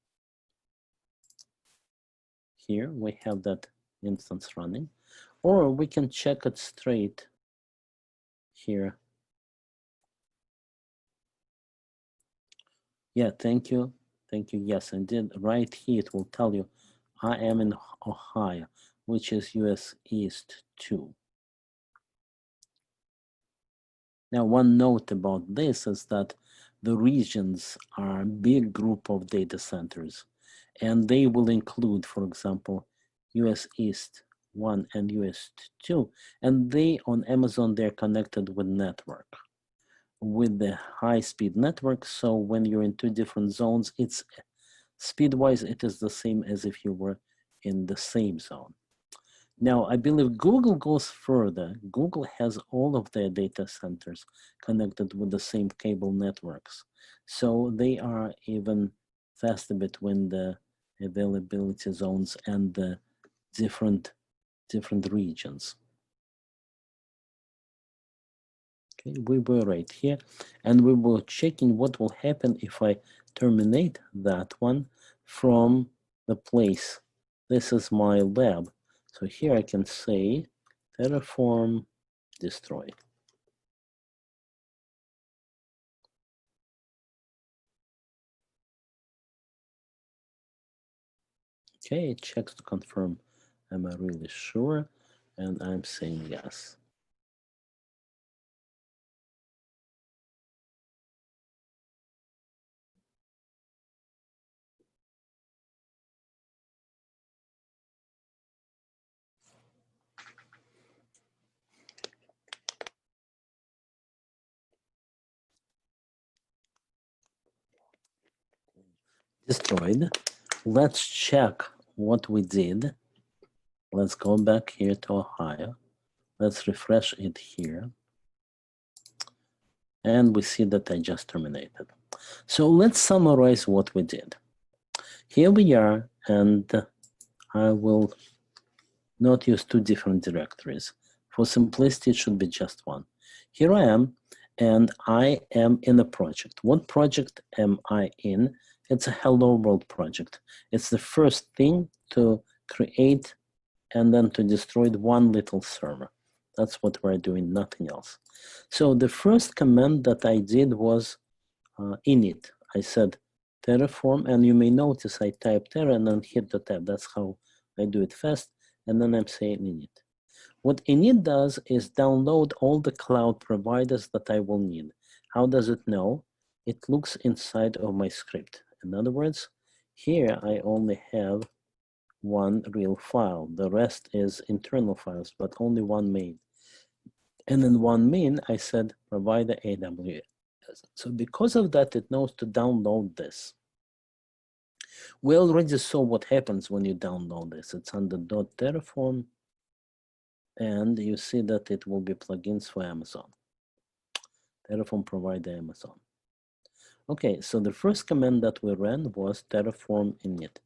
Here we have that instance running. Or we can check it straight here. Yeah, thank you. Thank you. Yes, I did. Right here, it will tell you I am in Ohio, which is US East 2. Now, one note about this is that the regions are a big group of data centers, and they will include, for example, US East 1 and US 2, and they, on Amazon, they're connected with network, with the high-speed network, so when you're in two different zones, it's speed-wise, it is the same as if you were in the same zone. Now, I believe Google goes further. Google has all of their data centers connected with the same cable networks. So they are even faster between the availability zones and the different regions. Okay, we were right here, and we were checking what will happen if I terminate that one from the place. This is my lab. So here I can say Terraform destroy. Okay, it checks to confirm, am I really sure? And I'm saying yes. Destroyed. Let's check what we did. Let's go back here to Ohio. Let's refresh it here. And we see that I just terminated. So let's summarize what we did. Here we are, and I will not use two different directories. For simplicity, it should be just one. Here I am, and I am in a project. What project am I in? It's a Hello World project. It's the first thing to create and then to destroy one little server. That's what we're doing, nothing else. So the first command that I did was init. I said Terraform, and you may notice I type Terra and then hit the tab. That's how I do it fast. And then I'm saying init. What init does is download all the cloud providers that I will need. How does it know? It looks inside of my script. In other words, here I only have one real file. The rest is internal files, but only one main. And in one main, I said provide the AWS. So because of that, it knows to download this. We already saw what happens when you download this. It's under .terraform, and you see that it will be plugins for Amazon. Terraform provide Amazon. Okay, so the first command that we ran was terraform init,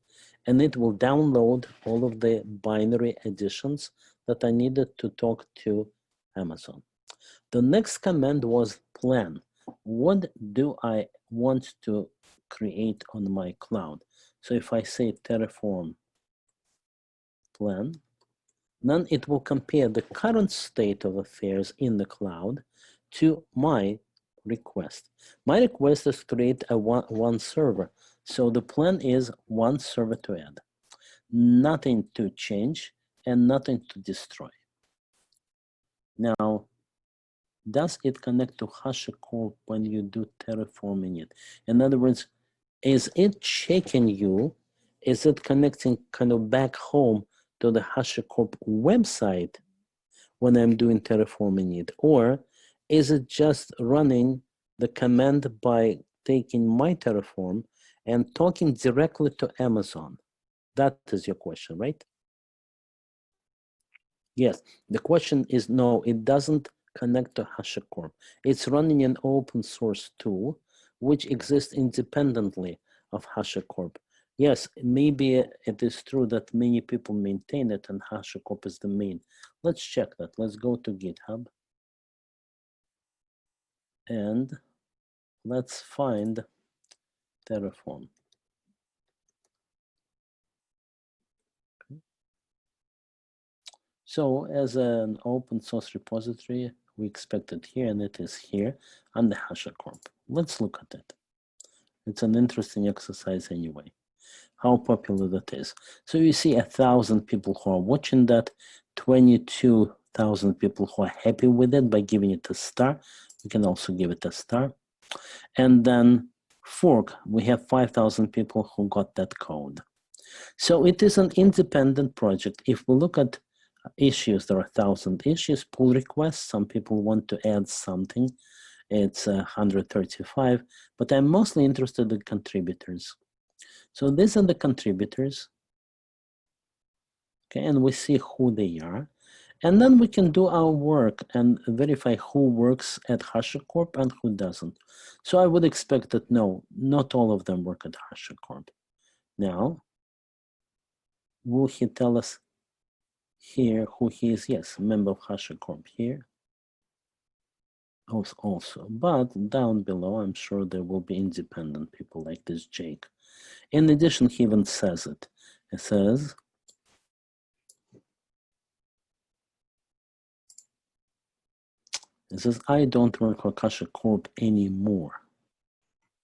and it will download all of the binary additions that I needed to talk to Amazon. The next command was plan. What do I want to create on my cloud? So if I say terraform plan, then it will compare the current state of affairs in the cloud to my request. My request is to create a one server. So the plan is one server to add, nothing to change and nothing to destroy. Now, does it connect to HashiCorp when you do terraforming it? In other words, is it checking you? Is it connecting kind of back home to the HashiCorp website when I'm doing terraforming it? Or is it just running the command by taking my Terraform and talking directly to Amazon? That is your question, right? Yes, the question is no, it doesn't connect to HashiCorp. It's running an open source tool which exists independently of HashiCorp. Yes, maybe it is true that many people maintain it and HashiCorp is the main. Let's check that. Let's go to GitHub and let's find Terraform. Okay. So as an open source repository, we expect it here, and it is here on the HashiCorp. Let's look at it. It's an interesting exercise anyway, how popular that is. So you see 1,000 people who are watching that, 22,000 people who are happy with it by giving it a star. We can also give it a star. And then fork, we have 5,000 people who got that code. So it is an independent project. If we look at issues, there are 1,000 issues, pull requests. Some people want to add something. It's 135, but I'm mostly interested in contributors. So these are the contributors. Okay, and we see who they are. And then we can do our work and verify who works at HashiCorp and who doesn't. So I would expect that no, not all of them work at HashiCorp. Now, will he tell us here who he is? Yes, a member of HashiCorp here. Also, but down below, I'm sure there will be independent people like this Jake. In addition, he even says it. It says, I don't work for HashiCorp anymore.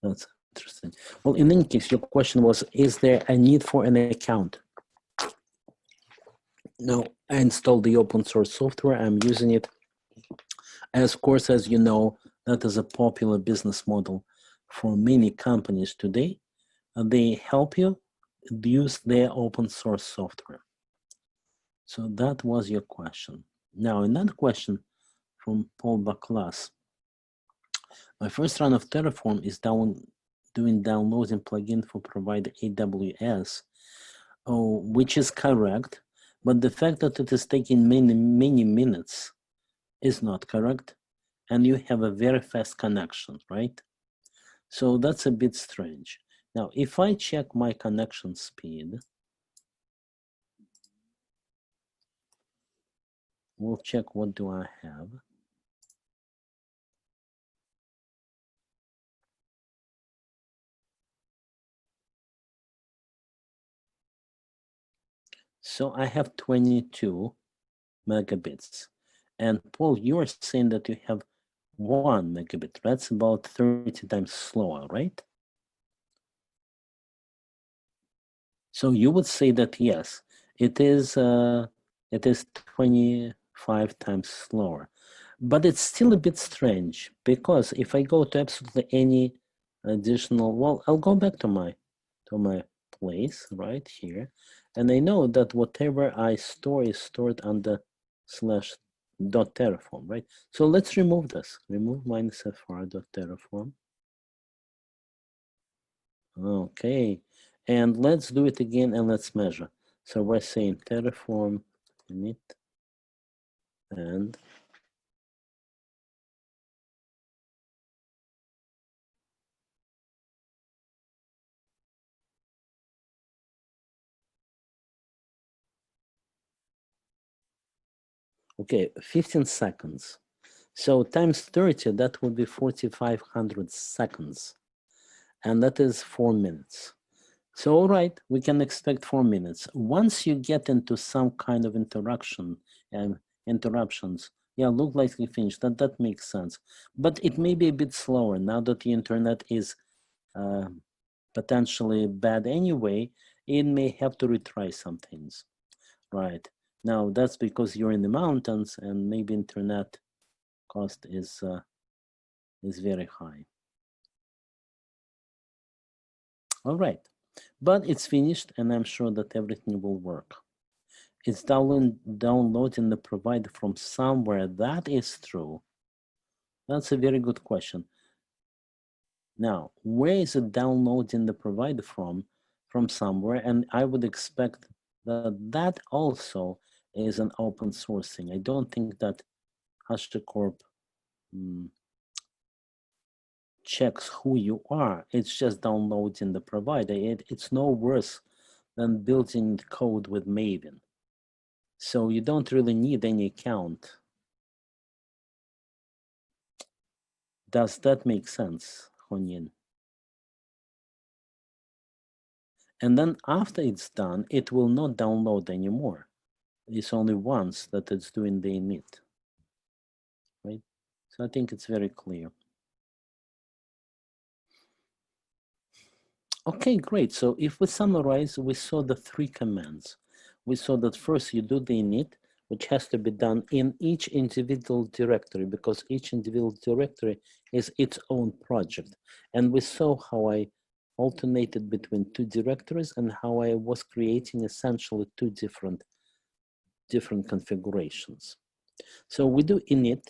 That's interesting. Well, in any case, your question was, is there a need for an account? No, I installed the open source software. I'm using it. As of course, as you know, that is a popular business model for many companies today. They help you use their open source software. So that was your question. Now, another question from Paul Baklas. My first run of Terraform is doing downloading plugin for provider AWS, which is correct, but the fact that it is taking many minutes is not correct, and you have a very fast connection, right? So that's a bit strange. Now, if I check my connection speed, we'll check what do I have. So I have 22 megabits. And Paul, you are saying that you have 1 megabit. That's about 30 times slower, right? So you would say that yes, it is 20 5 times slower. But it's still a bit strange, because if I go to absolutely any additional, well, I'll go back to my place right here, and I know that whatever I store is stored under /.terraform, right? So let's remove this. Remove -fr.terraform. Okay, and let's do it again, and let's measure. So we're saying Terraform init and okay, 15 seconds. So times 30, that would be 4,500 seconds. And that is 4 minutes. So, all right, we can expect 4 minutes. Once you get into some kind of interaction and interruptions, yeah, look like we finished. That makes sense. But it may be a bit slower now that the internet is potentially bad anyway. It may have to retry some things, right? Now, that's because you're in the mountains and maybe internet cost is very high. All right, but it's finished, and I'm sure that everything will work. It's downloading the provider from somewhere. That is true. That's a very good question. Now, where is it downloading the provider from? From somewhere, and I would expect that that also is an open source thing. I don't think that HashiCorp checks who you are. It's just downloading the provider. It's no worse than building code with Maven. So you don't really need any account. Does that make sense, Honyin? And then after it's done, it will not download anymore. It's only once that it's doing the init, right? So I think it's very clear. Okay, great. So if we summarize, we saw the 3 commands. We saw that first you do the init, which has to be done in each individual directory, because each individual directory is its own project. And we saw how I alternated between 2 directories and how I was creating essentially 2 different configurations. So we do init,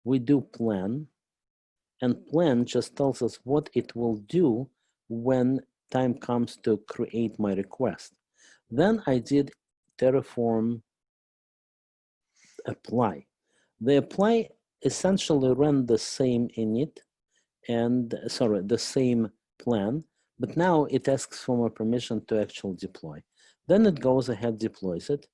we do plan, and plan just tells us what it will do when time comes to create my request. Then I did Terraform apply. The apply essentially ran the same init and, sorry, the same plan, but now it asks for my permission to actually deploy. Then it goes ahead, deploys it,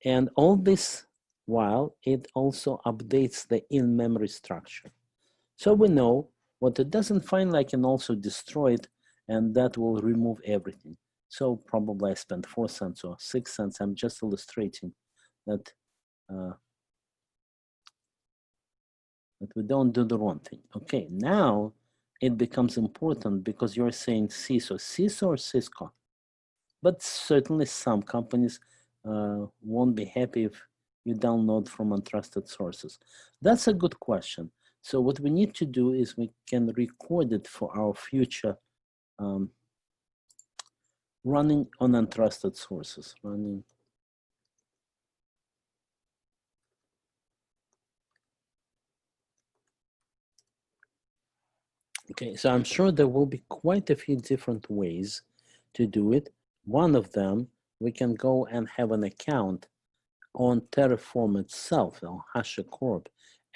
and all this while it also updates the in-memory structure. So we know what it doesn't find, I can also destroy it, and that will remove everything. So probably I spent 4 cents or 6 cents. I'm just illustrating that that we don't do the wrong thing. Okay, now it becomes important because you're saying CISO, CISO or Cisco. But certainly some companies won't be happy if you download from untrusted sources. That's a good question. So what we need to do is we can record it for our future running on untrusted sources, running. Okay, so I'm sure there will be quite a few different ways to do it. One of them, we can go and have an account on Terraform itself, on HashiCorp,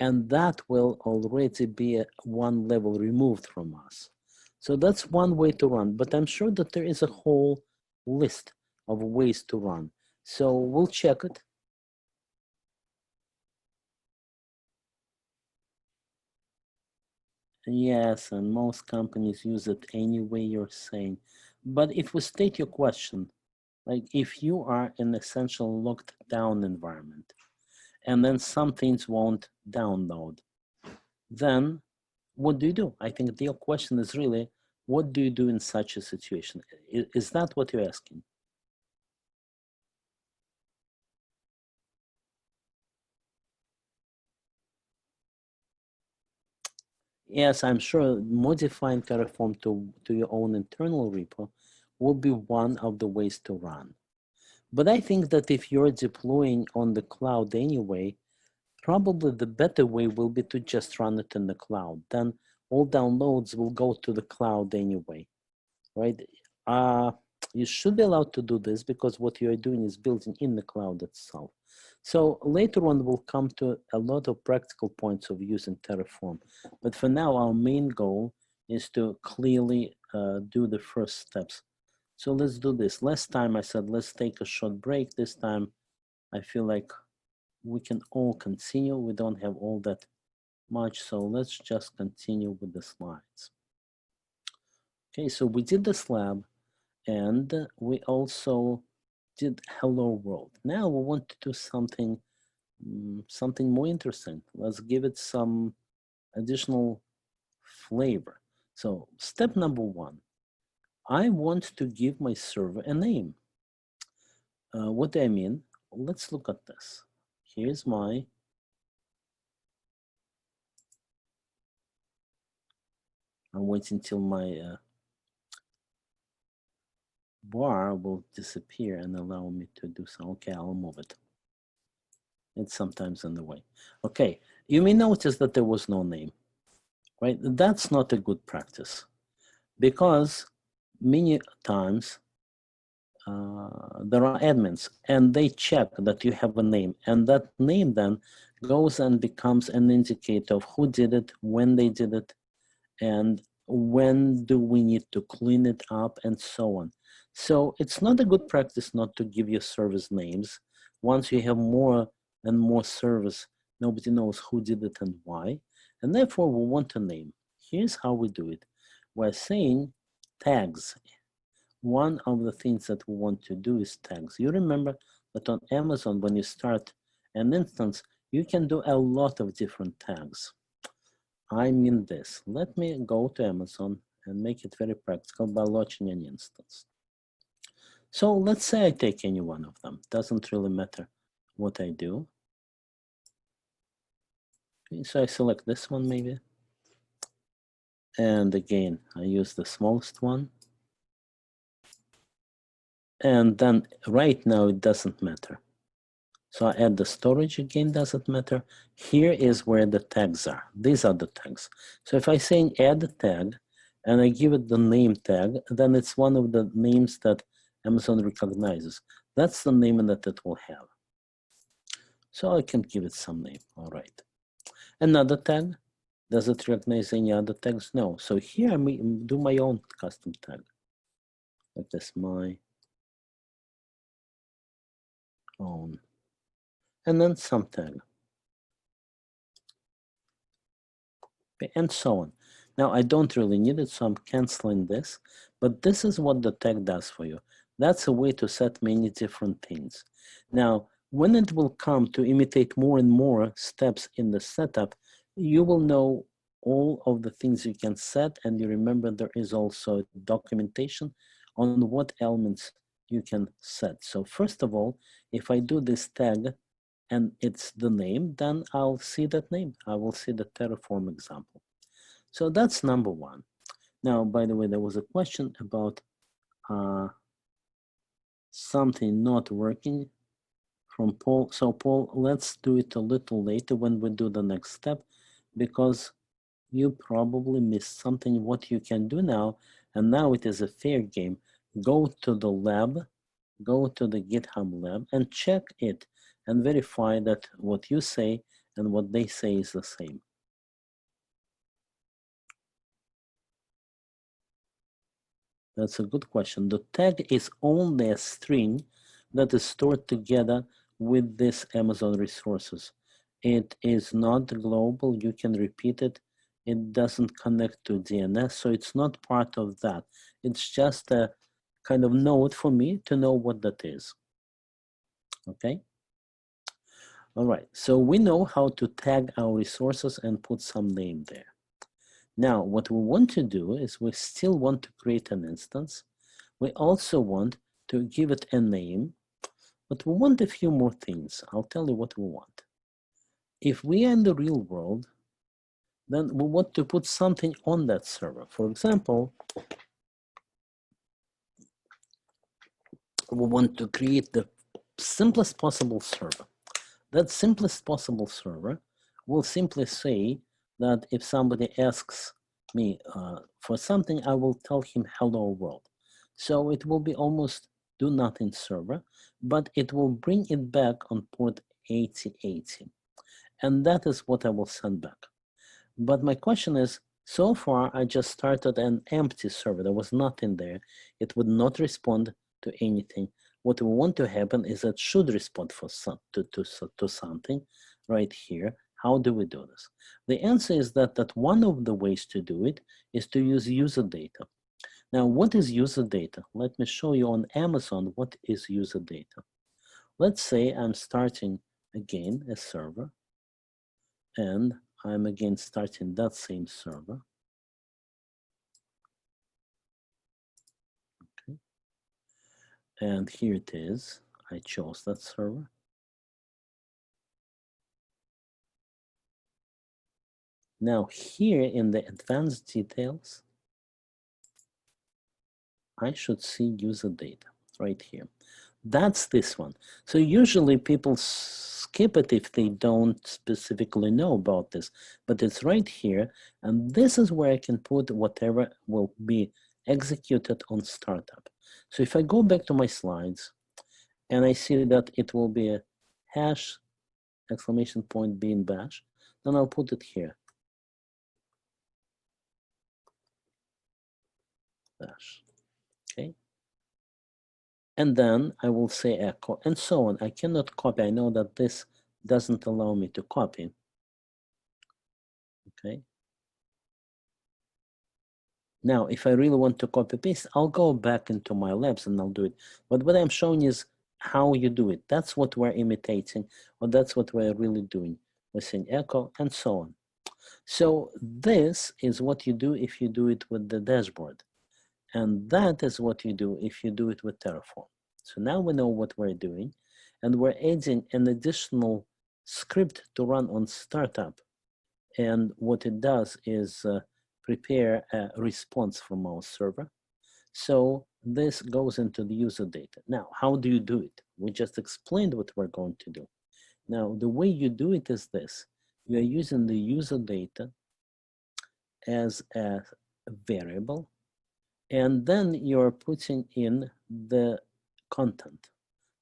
and that will already be one level removed from us. So that's one way to run, but I'm sure that there is a whole list of ways to run. So we'll check it. Yes, and most companies use it anyway, you're saying. But if we state your question, like if you are in essential locked down environment, and then some things won't download, then what do you do? I think the question is really, what do you do in such a situation? Is that what you're asking? yes, I'm sure modifying Terraform to your own internal repo will be one of the ways to run. But I think that if you're deploying on the cloud anyway, probably the better way will be to just run it in the cloud. Then all downloads will go to the cloud anyway, right? You should be allowed to do this because what you're doing is building in the cloud itself. So later on, we'll come to a lot of practical points of using Terraform. But for now, our main goal is to clearly do the first steps. So let's do this. Last time I said, let's take a short break. This time, I feel like we can all continue. We don't have all that much, so let's just continue with the slides. Okay, so we did this lab, and we also did Hello World. Now we want to do something more interesting. Let's give it some additional flavor. So step number one, I want to give my server a name. What do I mean? Let's look at this. Here's my I'm waiting till my bar will disappear and allow me to do so. Okay, I'll move it. It's sometimes in the way. Okay, you may notice that there was no name, right? That's not a good practice because many times there are admins and they check that you have a name, and that name then goes and becomes an indicator of who did it, when they did it, and when do we need to clean it up, and so on. So it's not a good practice not to give your service names. Once you have more and more service, nobody knows who did it and why, and therefore we want a name. Here's how we do it. We're saying tags. One of the things that we want to do is tags. You remember that on Amazon, when you start an instance, you can do a lot of different tags. I mean this. Let me go to Amazon and make it very practical by launching an instance. So let's say I take any one of them. Doesn't really matter what I do. Okay, so I select this one maybe. And again, I use the smallest one. And then right now it doesn't matter. So I add the storage again, doesn't matter. Here is where the tags are. These are the tags. So if I say add a tag and I give it the name tag, then it's one of the names that Amazon recognizes. That's the name that it will have. So I can give it some name, all right. Another tag, does it recognize any other tags? No. So here I do my own custom tag. Like this, my own. And then some tag. Okay, and so on. Now I don't really need it, so I'm canceling this, but this is what the tag does for you. That's a way to set many different things. Now, when it will come to imitate more and more steps in the setup, you will know all of the things you can set, and you remember there is also documentation on what elements you can set. So first of all, if I do this tag and it's the name, then I'll see that name. I will see the Terraform example. So that's number one. Now, by the way, there was a question about something not working from Paul. So Paul, let's do it a little later when we do the next step, because you probably missed something. What you can do now, and now it is a fair game, go to the lab, go to the GitHub lab and check it and verify that what you say and what they say is the same. That's a good question. The tag is only a string that is stored together with this Amazon resources. It is not global. You can repeat it. It doesn't connect to DNS, so it's not part of that. It's just a kind of note for me to know what that is. Okay? All right, so we know how to tag our resources and put some name there. Now, what we want to do is we still want to create an instance. We also want to give it a name, but we want a few more things. I'll tell you what we want. If we are in the real world, then we want to put something on that server. For example, we want to create the simplest possible server. That simplest possible server will simply say that if somebody asks me for something, I will tell him hello world. So it will be almost do nothing server, but it will bring it back on port 8080. And that is what I will send back. But my question is, so far I just started an empty server. There was nothing there. It would not respond to anything. What we want to happen is it should respond for to something right here. How do we do this? The answer is that one of the ways to do it is to use user data. Now, what is user data? Let me show you on Amazon what is user data. Let's say I'm starting again a server, and I'm again starting that same server. Okay. And here it is. I chose that server. Now here in the advanced details, I should see user data right here. That's this one. So usually people skip it if they don't specifically know about this, but it's right here. And this is where I can put whatever will be executed on startup. So if I go back to my slides and I see that it will be a hash exclamation point bin bash, then I'll put it here. Bash, okay? And then I will say echo and so on. I cannot copy. I know that this doesn't allow me to copy. Okay. Now, if I really want to copy paste, I'll go back into my labs and I'll do it. But what I'm showing is how you do it. That's what we're imitating, or that's what we're really doing. We're saying echo and so on. So this is what you do if you do it with the dashboard. And that is what you do if you do it with Terraform. So now we know what we're doing, and we're adding an additional script to run on startup. And what it does is prepare a response from our server. So this goes into the user data. Now, how do you do it? We just explained what we're going to do. Now, the way you do it is this. You are using the user data as a variable, and then you're putting in the content.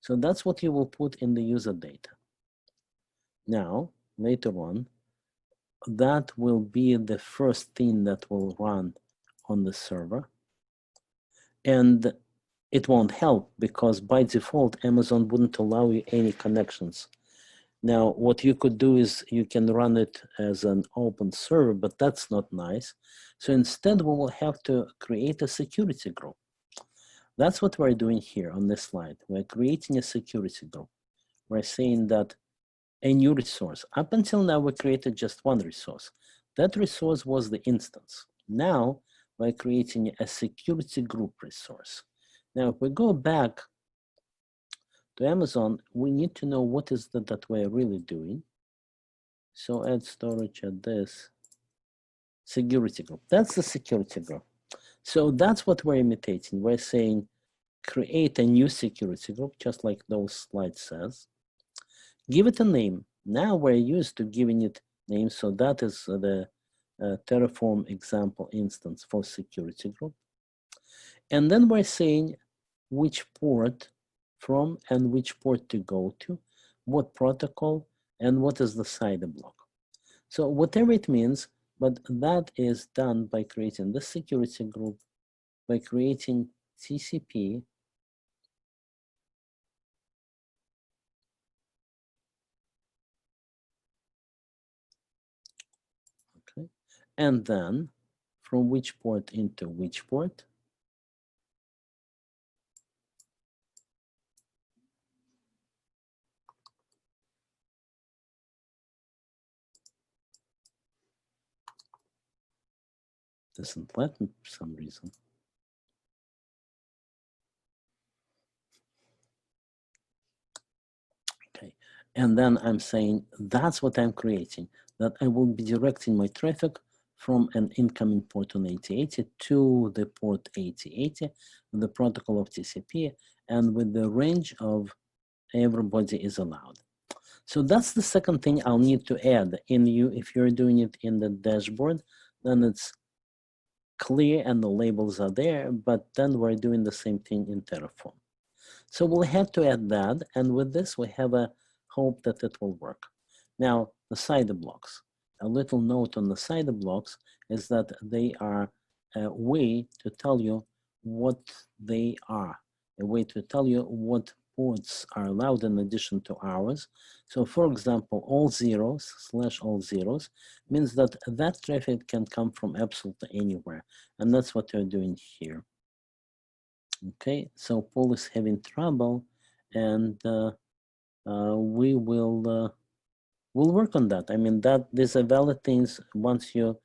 So that's what you will put in the user data. Now, later on, that will be the first thing that will run on the server. And it won't help because by default, Amazon wouldn't allow you any connections. Now, what you could do is you can run it as an open server, but that's not nice. So instead, we will have to create a security group. That's what we're doing here on this slide. We're creating a security group. We're saying that a new resource. Up until now, we created just one resource. That resource was the instance. Now, we're creating a security group resource. Now, if we go back to Amazon, we need to know what is that we're really doing. So add storage at this security group. That's the security group. So that's what we're imitating. We're saying create a new security group, just like those slides says. Give it a name. Now we're used to giving it names. So that is the Terraform example instance for security group. And then we're saying which port from and which port to go to, what protocol, and what is the side block. So whatever it means, but that is done by creating the security group, by creating TCP, okay, and then from which port into which port. Doesn't let me for some reason. Okay, and then I'm saying that's what I'm creating. that I will be directing my traffic from an incoming port on 8080 to the port 8080 with the protocol of TCP and with the range of everybody is allowed. So that's the second thing I'll need to add in you. If you're doing it in the dashboard, then it's clear and the labels are there, but then we're doing the same thing in Terraform. So we'll have to add that, and with this we have a hope that it will work. Now, the side blocks. A little note on the side blocks is that they are a way to tell you what they are, a way to tell you what ports are allowed in addition to ours. So for example, all zeros / all zeros means that that traffic can come from absolutely anywhere. And that's what we're doing here. Okay, so Paul is having trouble, and we will we'll work on that. I mean, that these are valid things. Once you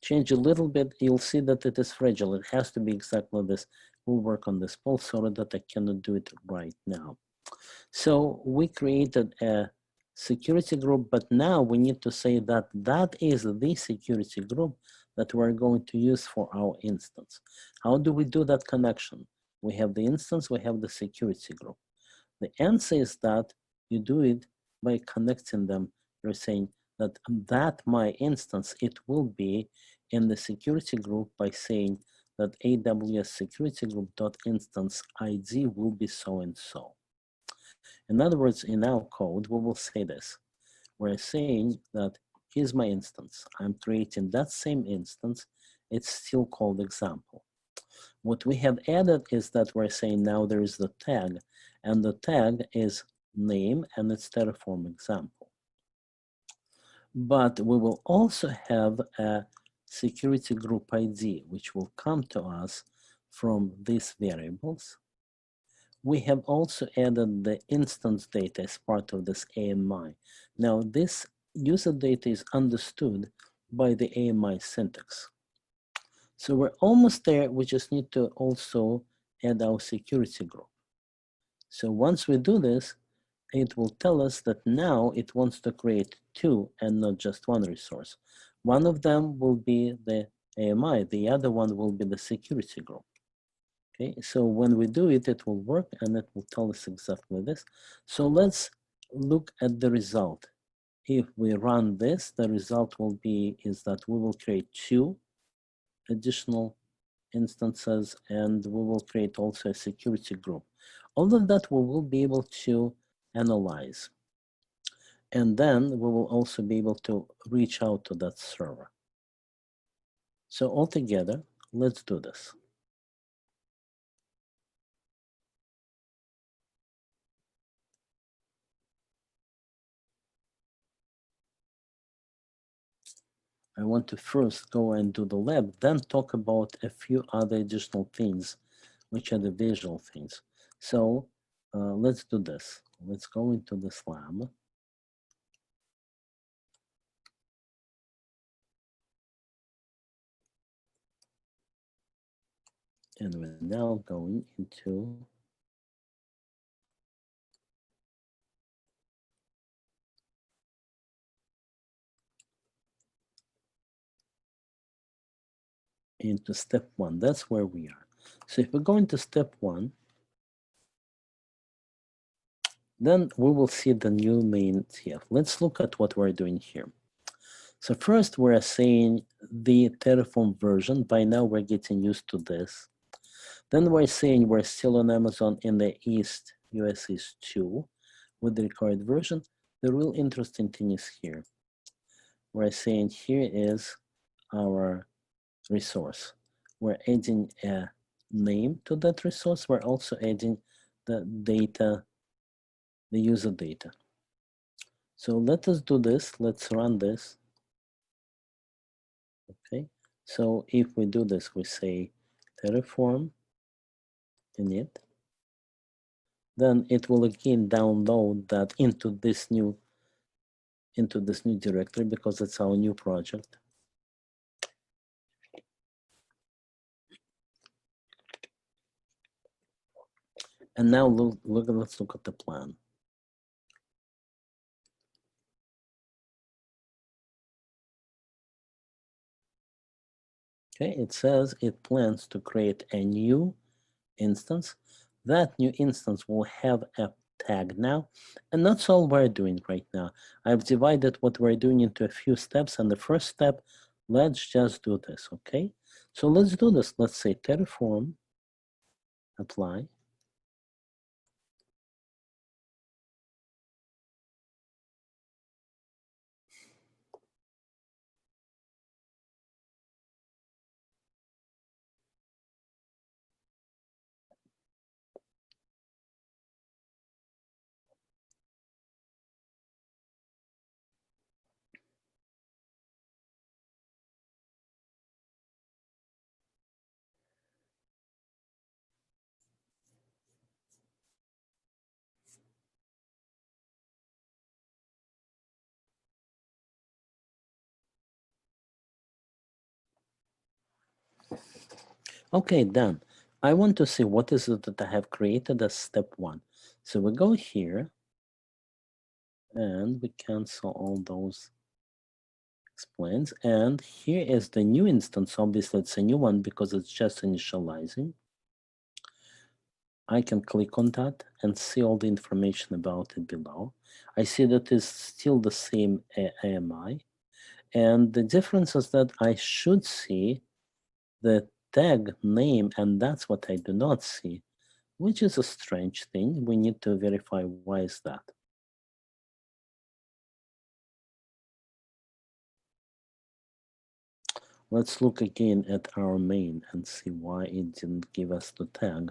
change a little bit, you'll see that it is fragile. It has to be exactly this. We'll work on this, Paul. Sorry that I cannot do it right now. So we created a security group, but now we need to say that that is the security group that we're going to use for our instance. How do we do that connection? We have the instance, we have the security group. The answer is that you do it by connecting them. You're saying that my instance, it will be in the security group by saying that AWS security group.instance ID will be so and so. In other words, in our code, we will say this. We're saying that here's my instance. I'm creating that same instance. It's still called example. What we have added is that we're saying now there is the tag, and the tag is name and it's Terraform example. But we will also have a security group ID, which will come to us from these variables. We have also added the instance data as part of this AMI. Now, this user data is understood by the AMI syntax. So we're almost there. We just need to also add our security group. So once we do this, it will tell us that now it wants to create two and not just one resource. One of them will be the AMI, the other one will be the security group. Okay, so when we do it, it will work and it will tell us exactly this. So let's look at the result. If we run this, the result will be is that we will create two additional instances and we will create also a security group. All of that we will be able to analyze. And then we will also be able to reach out to that server. So altogether, let's do this. I want to first go and do the lab, then talk about a few other additional things, which are the visual things. So let's do this. Let's go into this lab. And we're now going into step one. That's where we are. So if we go into step one, then we will see the new main TF. Let's look at what we're doing here. So first we're saying the Terraform version. By now we're getting used to this. Then we're saying we're still on Amazon in the East, US East 2 with the required version. The real interesting thing is here. We're saying here is our resource. We're adding a name to that resource. We're also adding the data, the user data. So let us do this. Let's run this. Okay. So if we do this, we say Terraform init. Then it will again download that into this new directory because it's our new project. And now let's look at the plan. Okay, it says it plans to create a new instance. That new instance will have a tag now, and that's all we're doing right now. I've divided what we're doing into a few steps, and the first step, let's just do this, okay? So let's do this. Let's say Terraform, apply. Okay, done. I want to see what is it that I have created as step one. So we go here and we cancel all those explains. And here is the new instance. Obviously, it's a new one because it's just initializing. I can click on that and see all the information about it below. I see that it's still the same AMI. And the difference is that I should see the tag name, and that's what I do not see, which is a strange thing. We need to verify why is that. Let's look again at our main and see why it didn't give us the tag.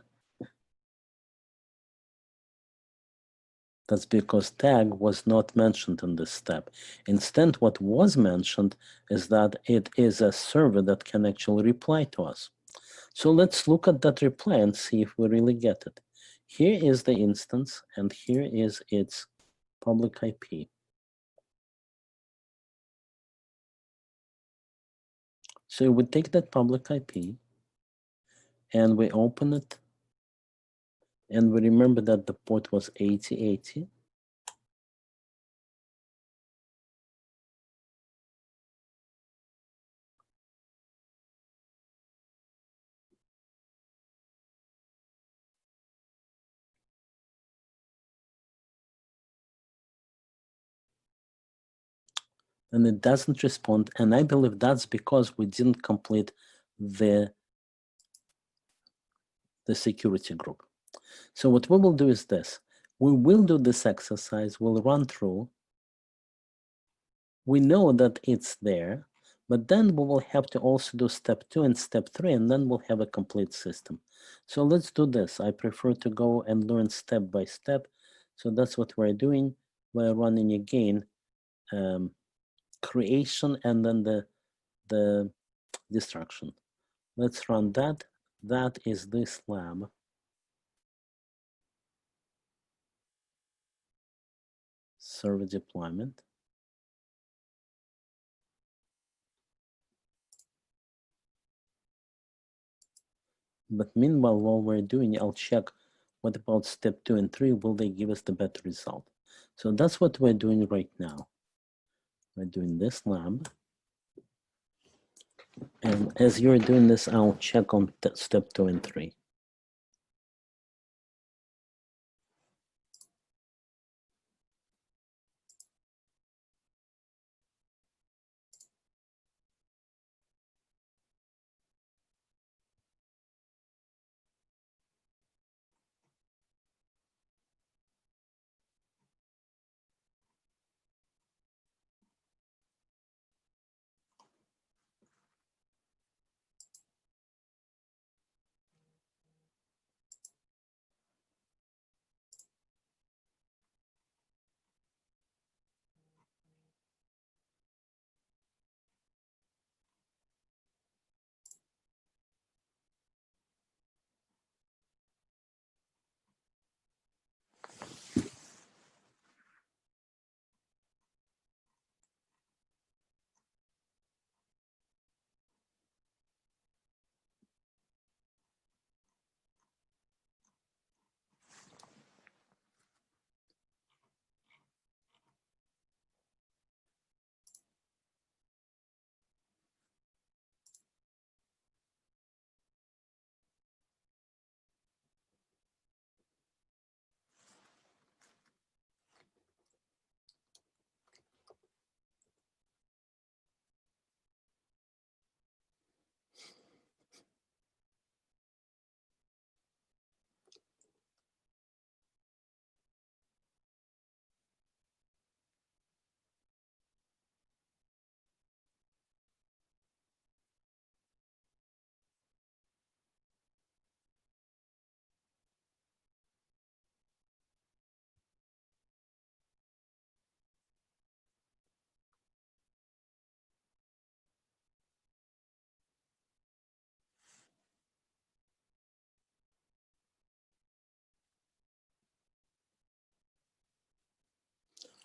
That's because tag was not mentioned in this step. Instead, what was mentioned is that it is a server that can actually reply to us. So let's look at that reply and see if we really get it. Here is the instance, and here is its public IP. So we take that public IP and we open it, and we remember that the port was 8080. And it doesn't respond, and I believe that's because we didn't complete the security group. So what we will do is this. We will do this exercise, we'll run through. We know that it's there, but then we will have to also do step 2 and step 3, and then we'll have a complete system. So let's do this. I prefer to go and learn step by step. So that's what we're doing. We're running again creation and then the destruction. Let's run that. That is this lab. Server deployment. But meanwhile, while we're doing, I'll check what about step 2 and 3, will they give us the better result? So that's what we're doing right now. We're doing this lab. And as you're doing this, I'll check on step 2 and 3.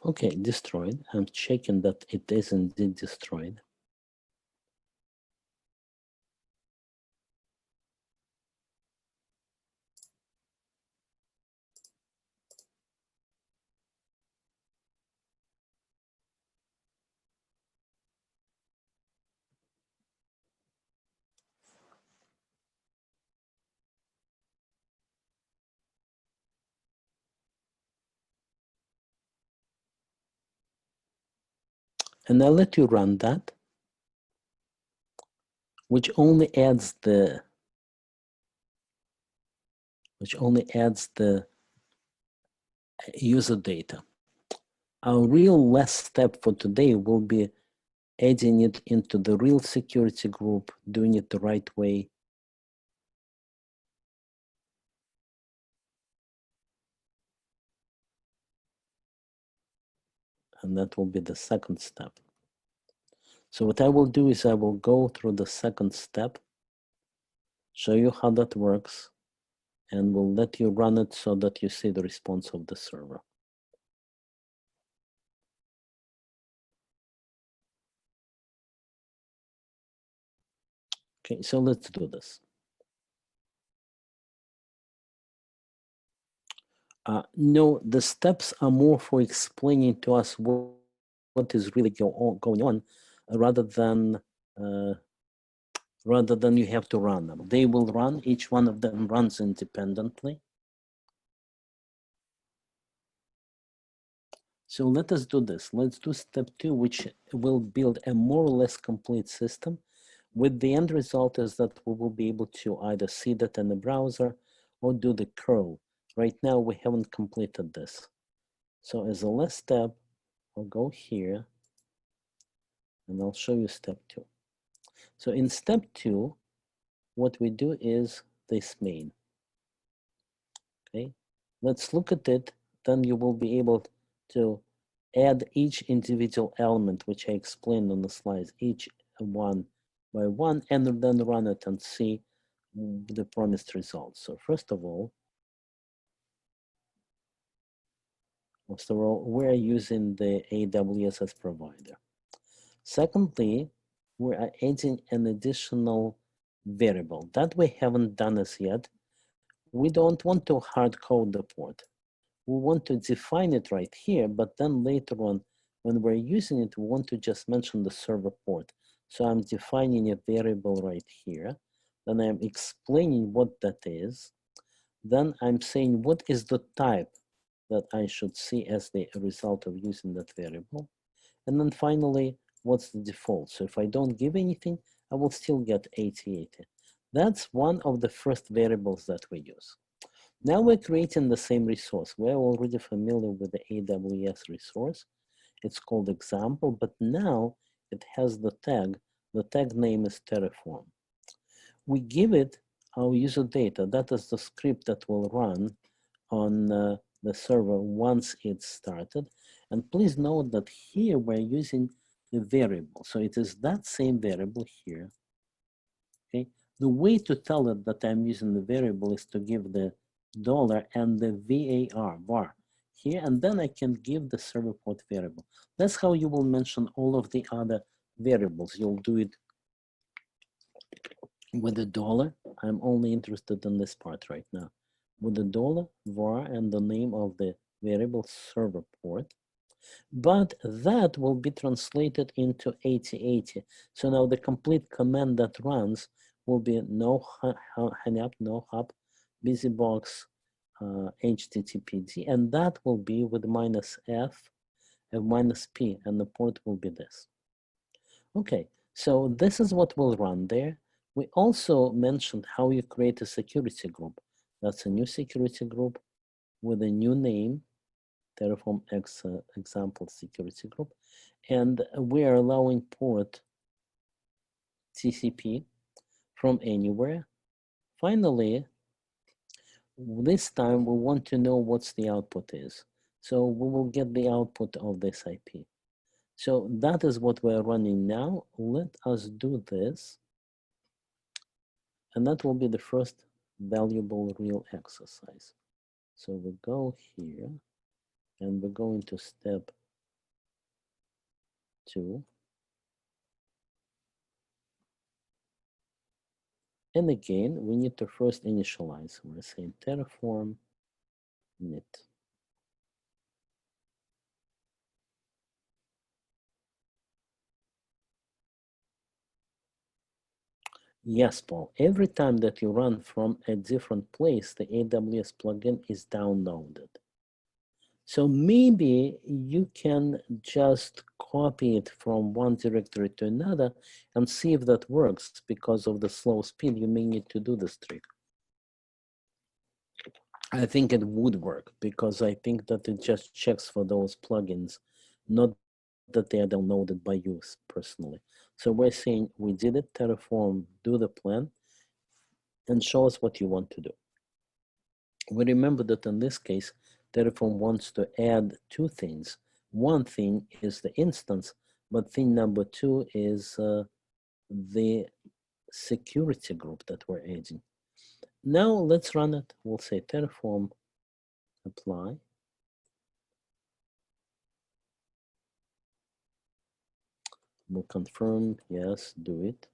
Okay, destroyed. I'm checking that it is indeed destroyed. And I'll let you run that, which only adds the user data. Our real last step for today will be adding it into the real security group, doing it the right way. And that will be the second step. So what I will do is I will go through the second step, show you how that works, and we'll let you run it so that you see the response of the server. Okay, so let's do this. No, the steps are more for explaining to us what is really going on, rather than you have to run them. They will run, each one of them runs independently. So let us do this. Let's do step 2, which will build a more or less complete system, with the end result is that we will be able to either see that in the browser or do the curl. Right now, we haven't completed this. So as a last step, I'll go here and I'll show you step 2. So in step 2, what we do is this main. Okay, let's look at it. Then you will be able to add each individual element, which I explained on the slides, each one by one, and then run it and see the promised results. So first of all, we're using the AWS as provider. Secondly, we are adding an additional variable that we haven't done as yet. We don't want to hard code the port. We want to define it right here, but then later on, when we're using it, we want to just mention the server port. So I'm defining a variable right here. Then I'm explaining what that is. Then I'm saying what is the type that I should see as the result of using that variable. And then finally, what's the default? So if I don't give anything, I will still get 8080. That's one of the first variables that we use. Now we're creating the same resource. We're already familiar with the AWS resource. It's called example, but now it has the tag. The tag name is Terraform. We give it our user data. That is the script that will run on the server once it's started. And please note that here we're using the variable. So it is that same variable here. Okay. The way to tell it that I'm using the variable is to give the dollar and the var here, and then I can give the server port variable. That's how you will mention all of the other variables. You'll do it with the dollar. I'm only interested in this part right now. With the dollar, var, and the name of the variable server port. But that will be translated into 8080. So now the complete command that runs will be no hang up, no hop, busybox, httpd, and that will be with -f and -p, and the port will be this. Okay, so this is what will run there. We also mentioned how you create a security group. That's a new security group with a new name, Terraform X example security group, and we are allowing port TCP from anywhere. Finally, this time we want to know what's the output is. So we will get the output of this IP. So that is what we're running now. Let us do this. And that will be the first valuable real exercise. So we go here and we go into step 2. And again, we need to first initialize. We're saying Terraform init. Yes, Paul, every time that you run from a different place, the AWS plugin is downloaded. So maybe you can just copy it from one directory to another and see if that works. Because of the slow speed, you may need to do this trick. I think it would work because I think that it just checks for those plugins, not that they are downloaded by you personally. So we're saying we did it, Terraform, do the plan, and show us what you want to do. We remember that in this case, Terraform wants to add 2 things. One thing is the instance, but thing number 2 is the security group that we're adding. Now let's run it. We'll say Terraform apply. We'll confirm, yes, do it.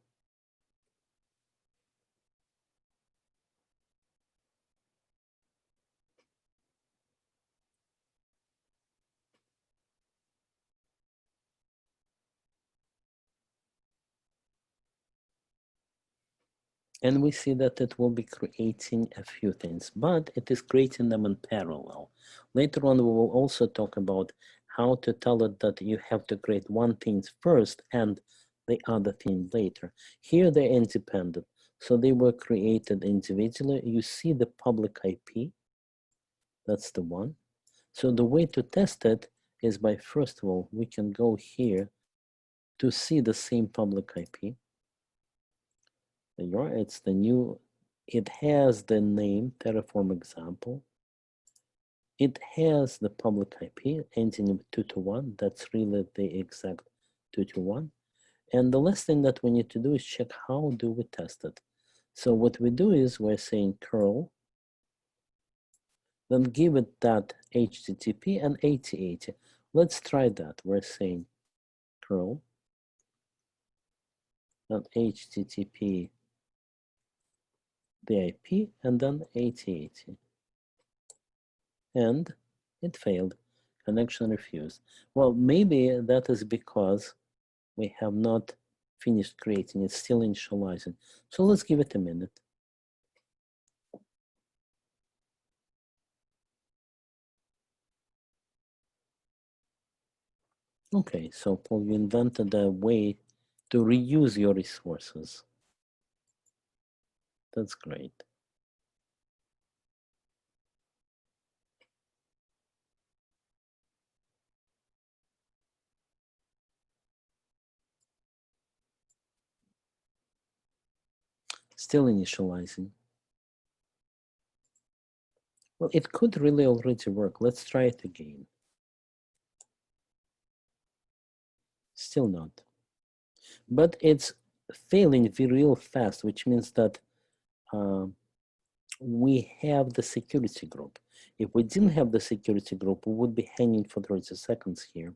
And we see that it will be creating a few things, but it is creating them in parallel. Later on, we will also talk about how to tell it that you have to create one thing first and the other thing later. Here they're independent, so they were created individually. You see the public IP, that's the one. So the way to test it is by, first of all, we can go here to see the same public IP. It's the new, it has the name Terraform example. It has the public IP ending in 221. That's really the exact 221. And the last thing that we need to do is check how do we test it. So what we do is we're saying curl, then give it that HTTP and 8080. Let's try that. We're saying curl, then HTTP the IP, and then 8080. And it failed. Connection refused. Well, maybe that is because we have not finished creating. It's still initializing. So let's give it a minute. Okay, so Paul, you invented a way to reuse your resources. That's great. Still initializing. Well, it could really already work. Let's try it again. Still not. But it's failing real fast, which means that we have the security group. If we didn't have the security group, we would be hanging for 30 seconds here.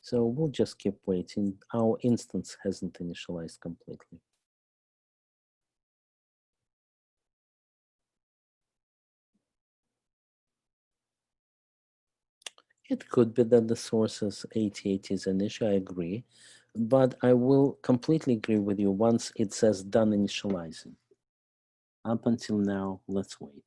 So we'll just keep waiting. Our instance hasn't initialized completely. It could be that the source is 8080 is an issue, I agree. But I will completely agree with you once it says done initializing. Up until now, let's wait.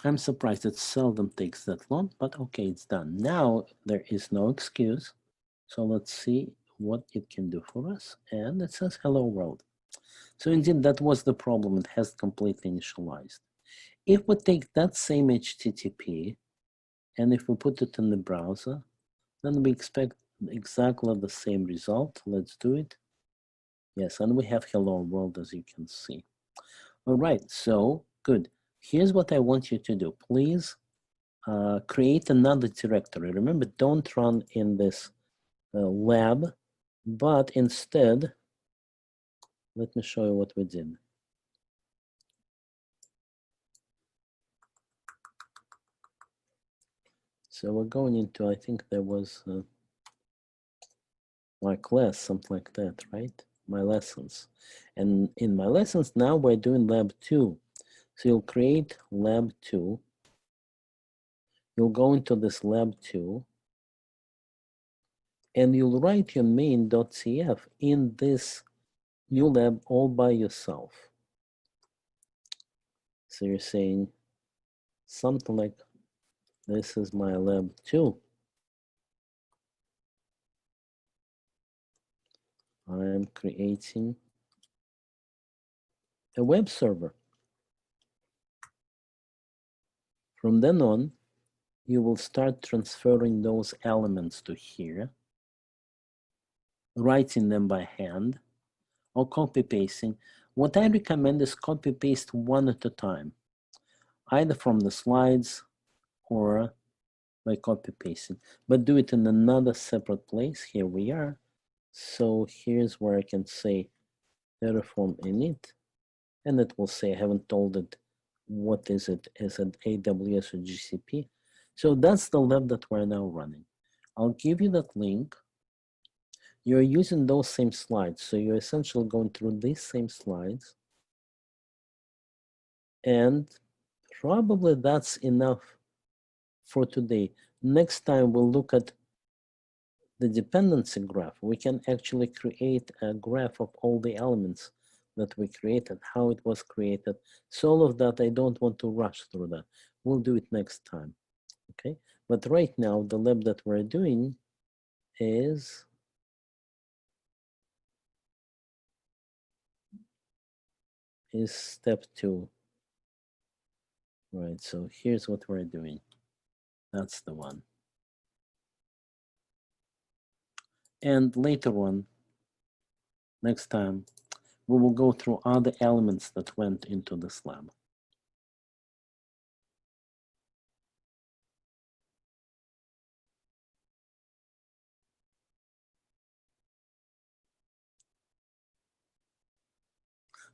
I'm surprised it seldom takes that long, but okay, it's done. Now there is no excuse. So let's see what it can do for us. And it says hello world. So indeed, that was the problem. It has completely initialized. If we take that same HTTP and if we put it in the browser, then we expect exactly the same result. Let's do it. Yes, and we have hello world, as you can see. All right, so good. Here's what I want you to do. Please create another directory. Remember, don't run in this lab but instead, let me show you what we did. So we're going into, I think there was my class, something like that, right? My lessons. And in my lessons, now we're doing lab 2. So you'll create lab 2. You'll go into this lab 2. And you'll write your main.cf in this new lab all by yourself. So you're saying something like, this is my lab 2. I'm creating a web server. From then on, you will start transferring those elements to here, writing them by hand, or copy pasting. What I recommend is copy paste one at a time, either from the slides or by copy pasting, but do it in another separate place. Here we are. So here's where I can say Terraform init, and it will say I haven't told it what is it AWS or GCP. So that's the lab that we're now running. I'll give you that link. You're using those same slides. So you're essentially going through these same slides. And probably that's enough for today. Next time we'll look at the dependency graph. We can actually create a graph of all the elements that we created, how it was created. So all of that, I don't want to rush through that. We'll do it next time, okay? But right now, the lab that we're doing is step 2. Right, so here's what we're doing. That's the one. And later on, next time, we will go through other elements that went into this lab.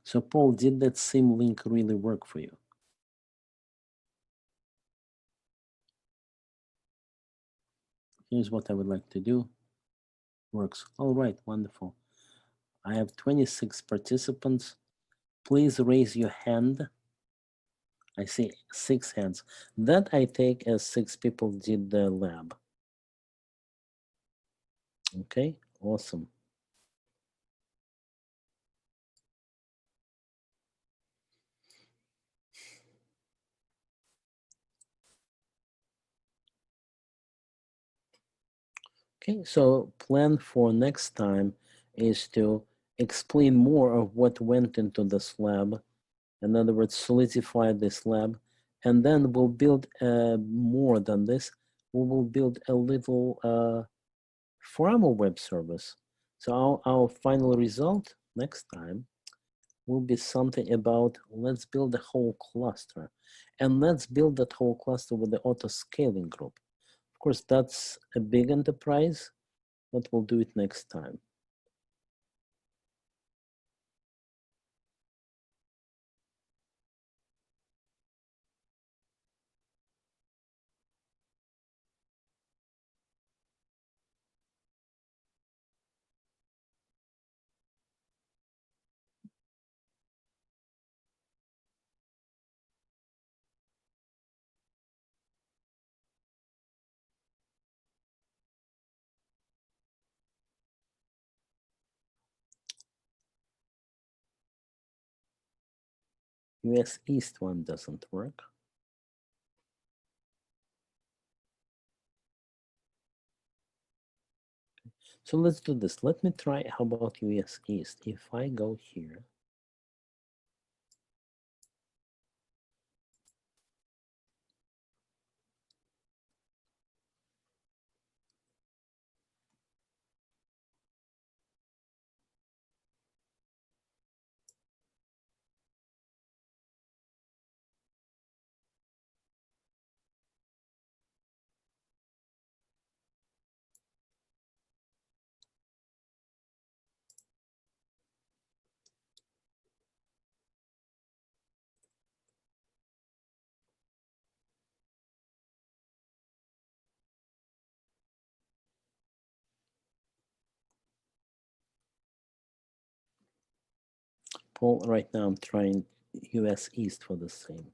So Paul, did that same link really work for you? Here's what I would like to do. Works. All right, wonderful. I have 26 participants. Please raise your hand. I see 6 hands. That I take as 6 people did the lab. Okay, awesome. Okay, so plan for next time is to explain more of what went into this lab. In other words, solidify this lab, and then we'll build more than this. We will build a little formal web service. So our final result next time will be something about, let's build a whole cluster, and let's build that whole cluster with the auto scaling group. Of course, that's a big enterprise, but we'll do it next time. US East one doesn't work. So let's do this. Let me try, how about US East? If I go here, Paul, right now I'm trying US East for the same.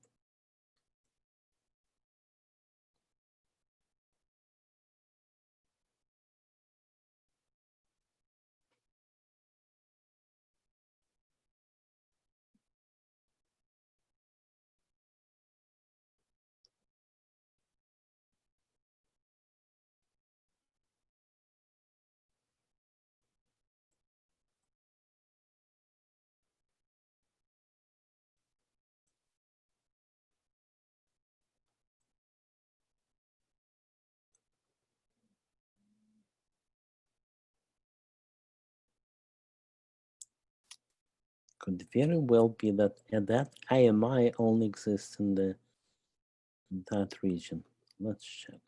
Could very well be that that IMI only exists in that region. Let's check.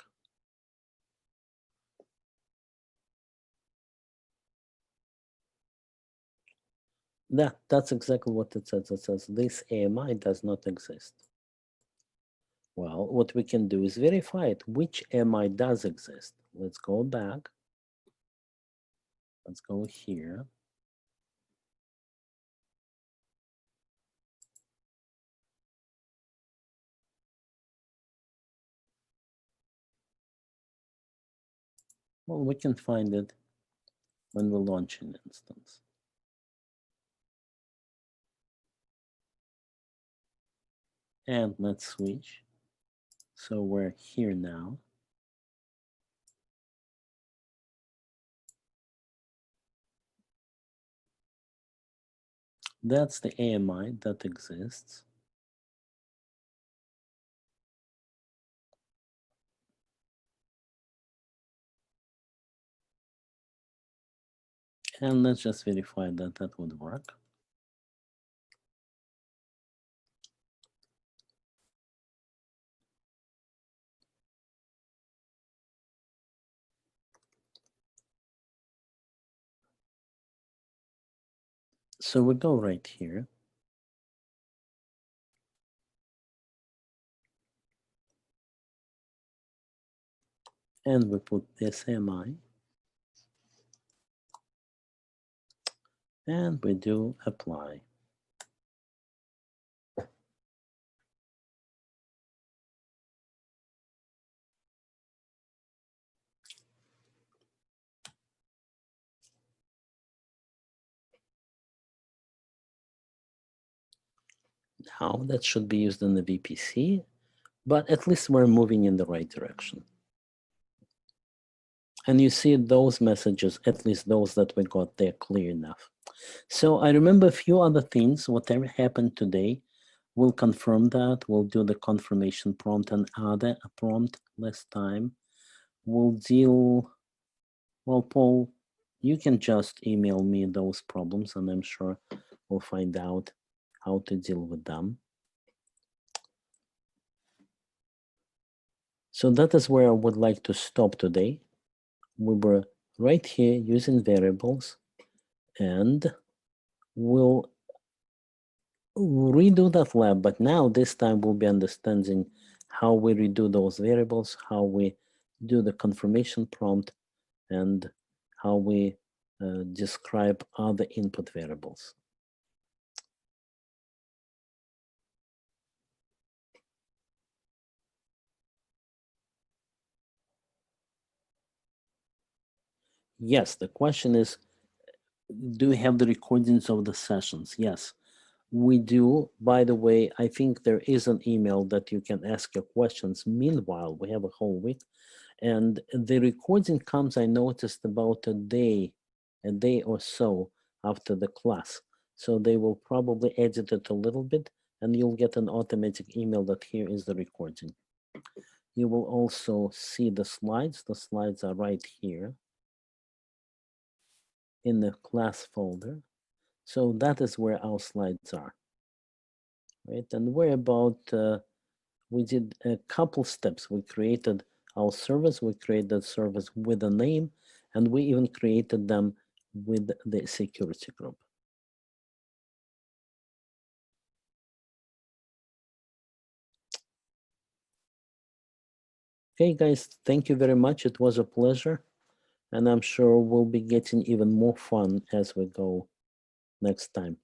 That's exactly what it says. It says this AMI does not exist. Well, what we can do is verify it. Which AMI does exist? Let's go back. Let's go here. Well, we can find it when we launch an instance. And let's switch. So we're here now. That's the AMI that exists. And let's just verify that that would work. So we go right here. And we put this AMI. And we do apply. Now that should be used in the VPC, but at least we're moving in the right direction. And you see those messages, at least those that we got, they're clear enough. So I remember a few other things. Whatever happened today, we'll confirm that. We'll do the confirmation prompt and add a prompt last time. We'll deal, well, Paul, you can just email me those problems and I'm sure we'll find out how to deal with them. So that is where I would like to stop today. We were right here using variables and we'll redo that lab, but now this time we'll be understanding how we redo those variables, how we do the confirmation prompt, and how we describe other input variables. Yes, the question is, do we have the recordings of the sessions? Yes, we do. By the way, I think there is an email that you can ask your questions. Meanwhile, we have a whole week. And the recording comes, I noticed, about a day or so after the class. So they will probably edit it a little bit and you'll get an automatic email that here is the recording. You will also see the slides. The slides are right here in the class folder. So that is where our slides are, right? And we're about, we did a couple steps. We created our service, we created service with a name, and we even created them with the security group. Okay, guys, thank you very much. It was a pleasure. And I'm sure we'll be getting even more fun as we go next time.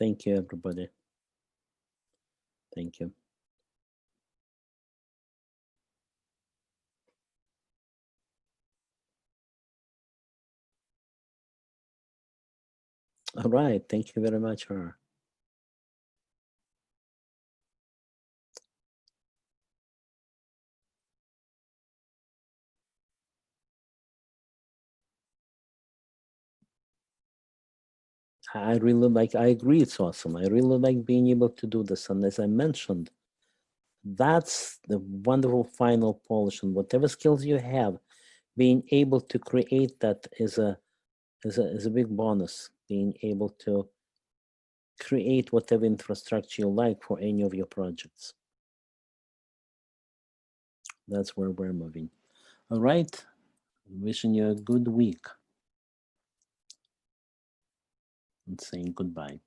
Thank you, everybody. Thank you. All right. Thank you very much, Her. I agree, it's awesome. I really like being able to do this. And as I mentioned, that's the wonderful final polish. And whatever skills you have, being able to create that is a big bonus. Being able to create whatever infrastructure you like for any of your projects. That's where we're moving. All right. Wishing you a good week and saying goodbye.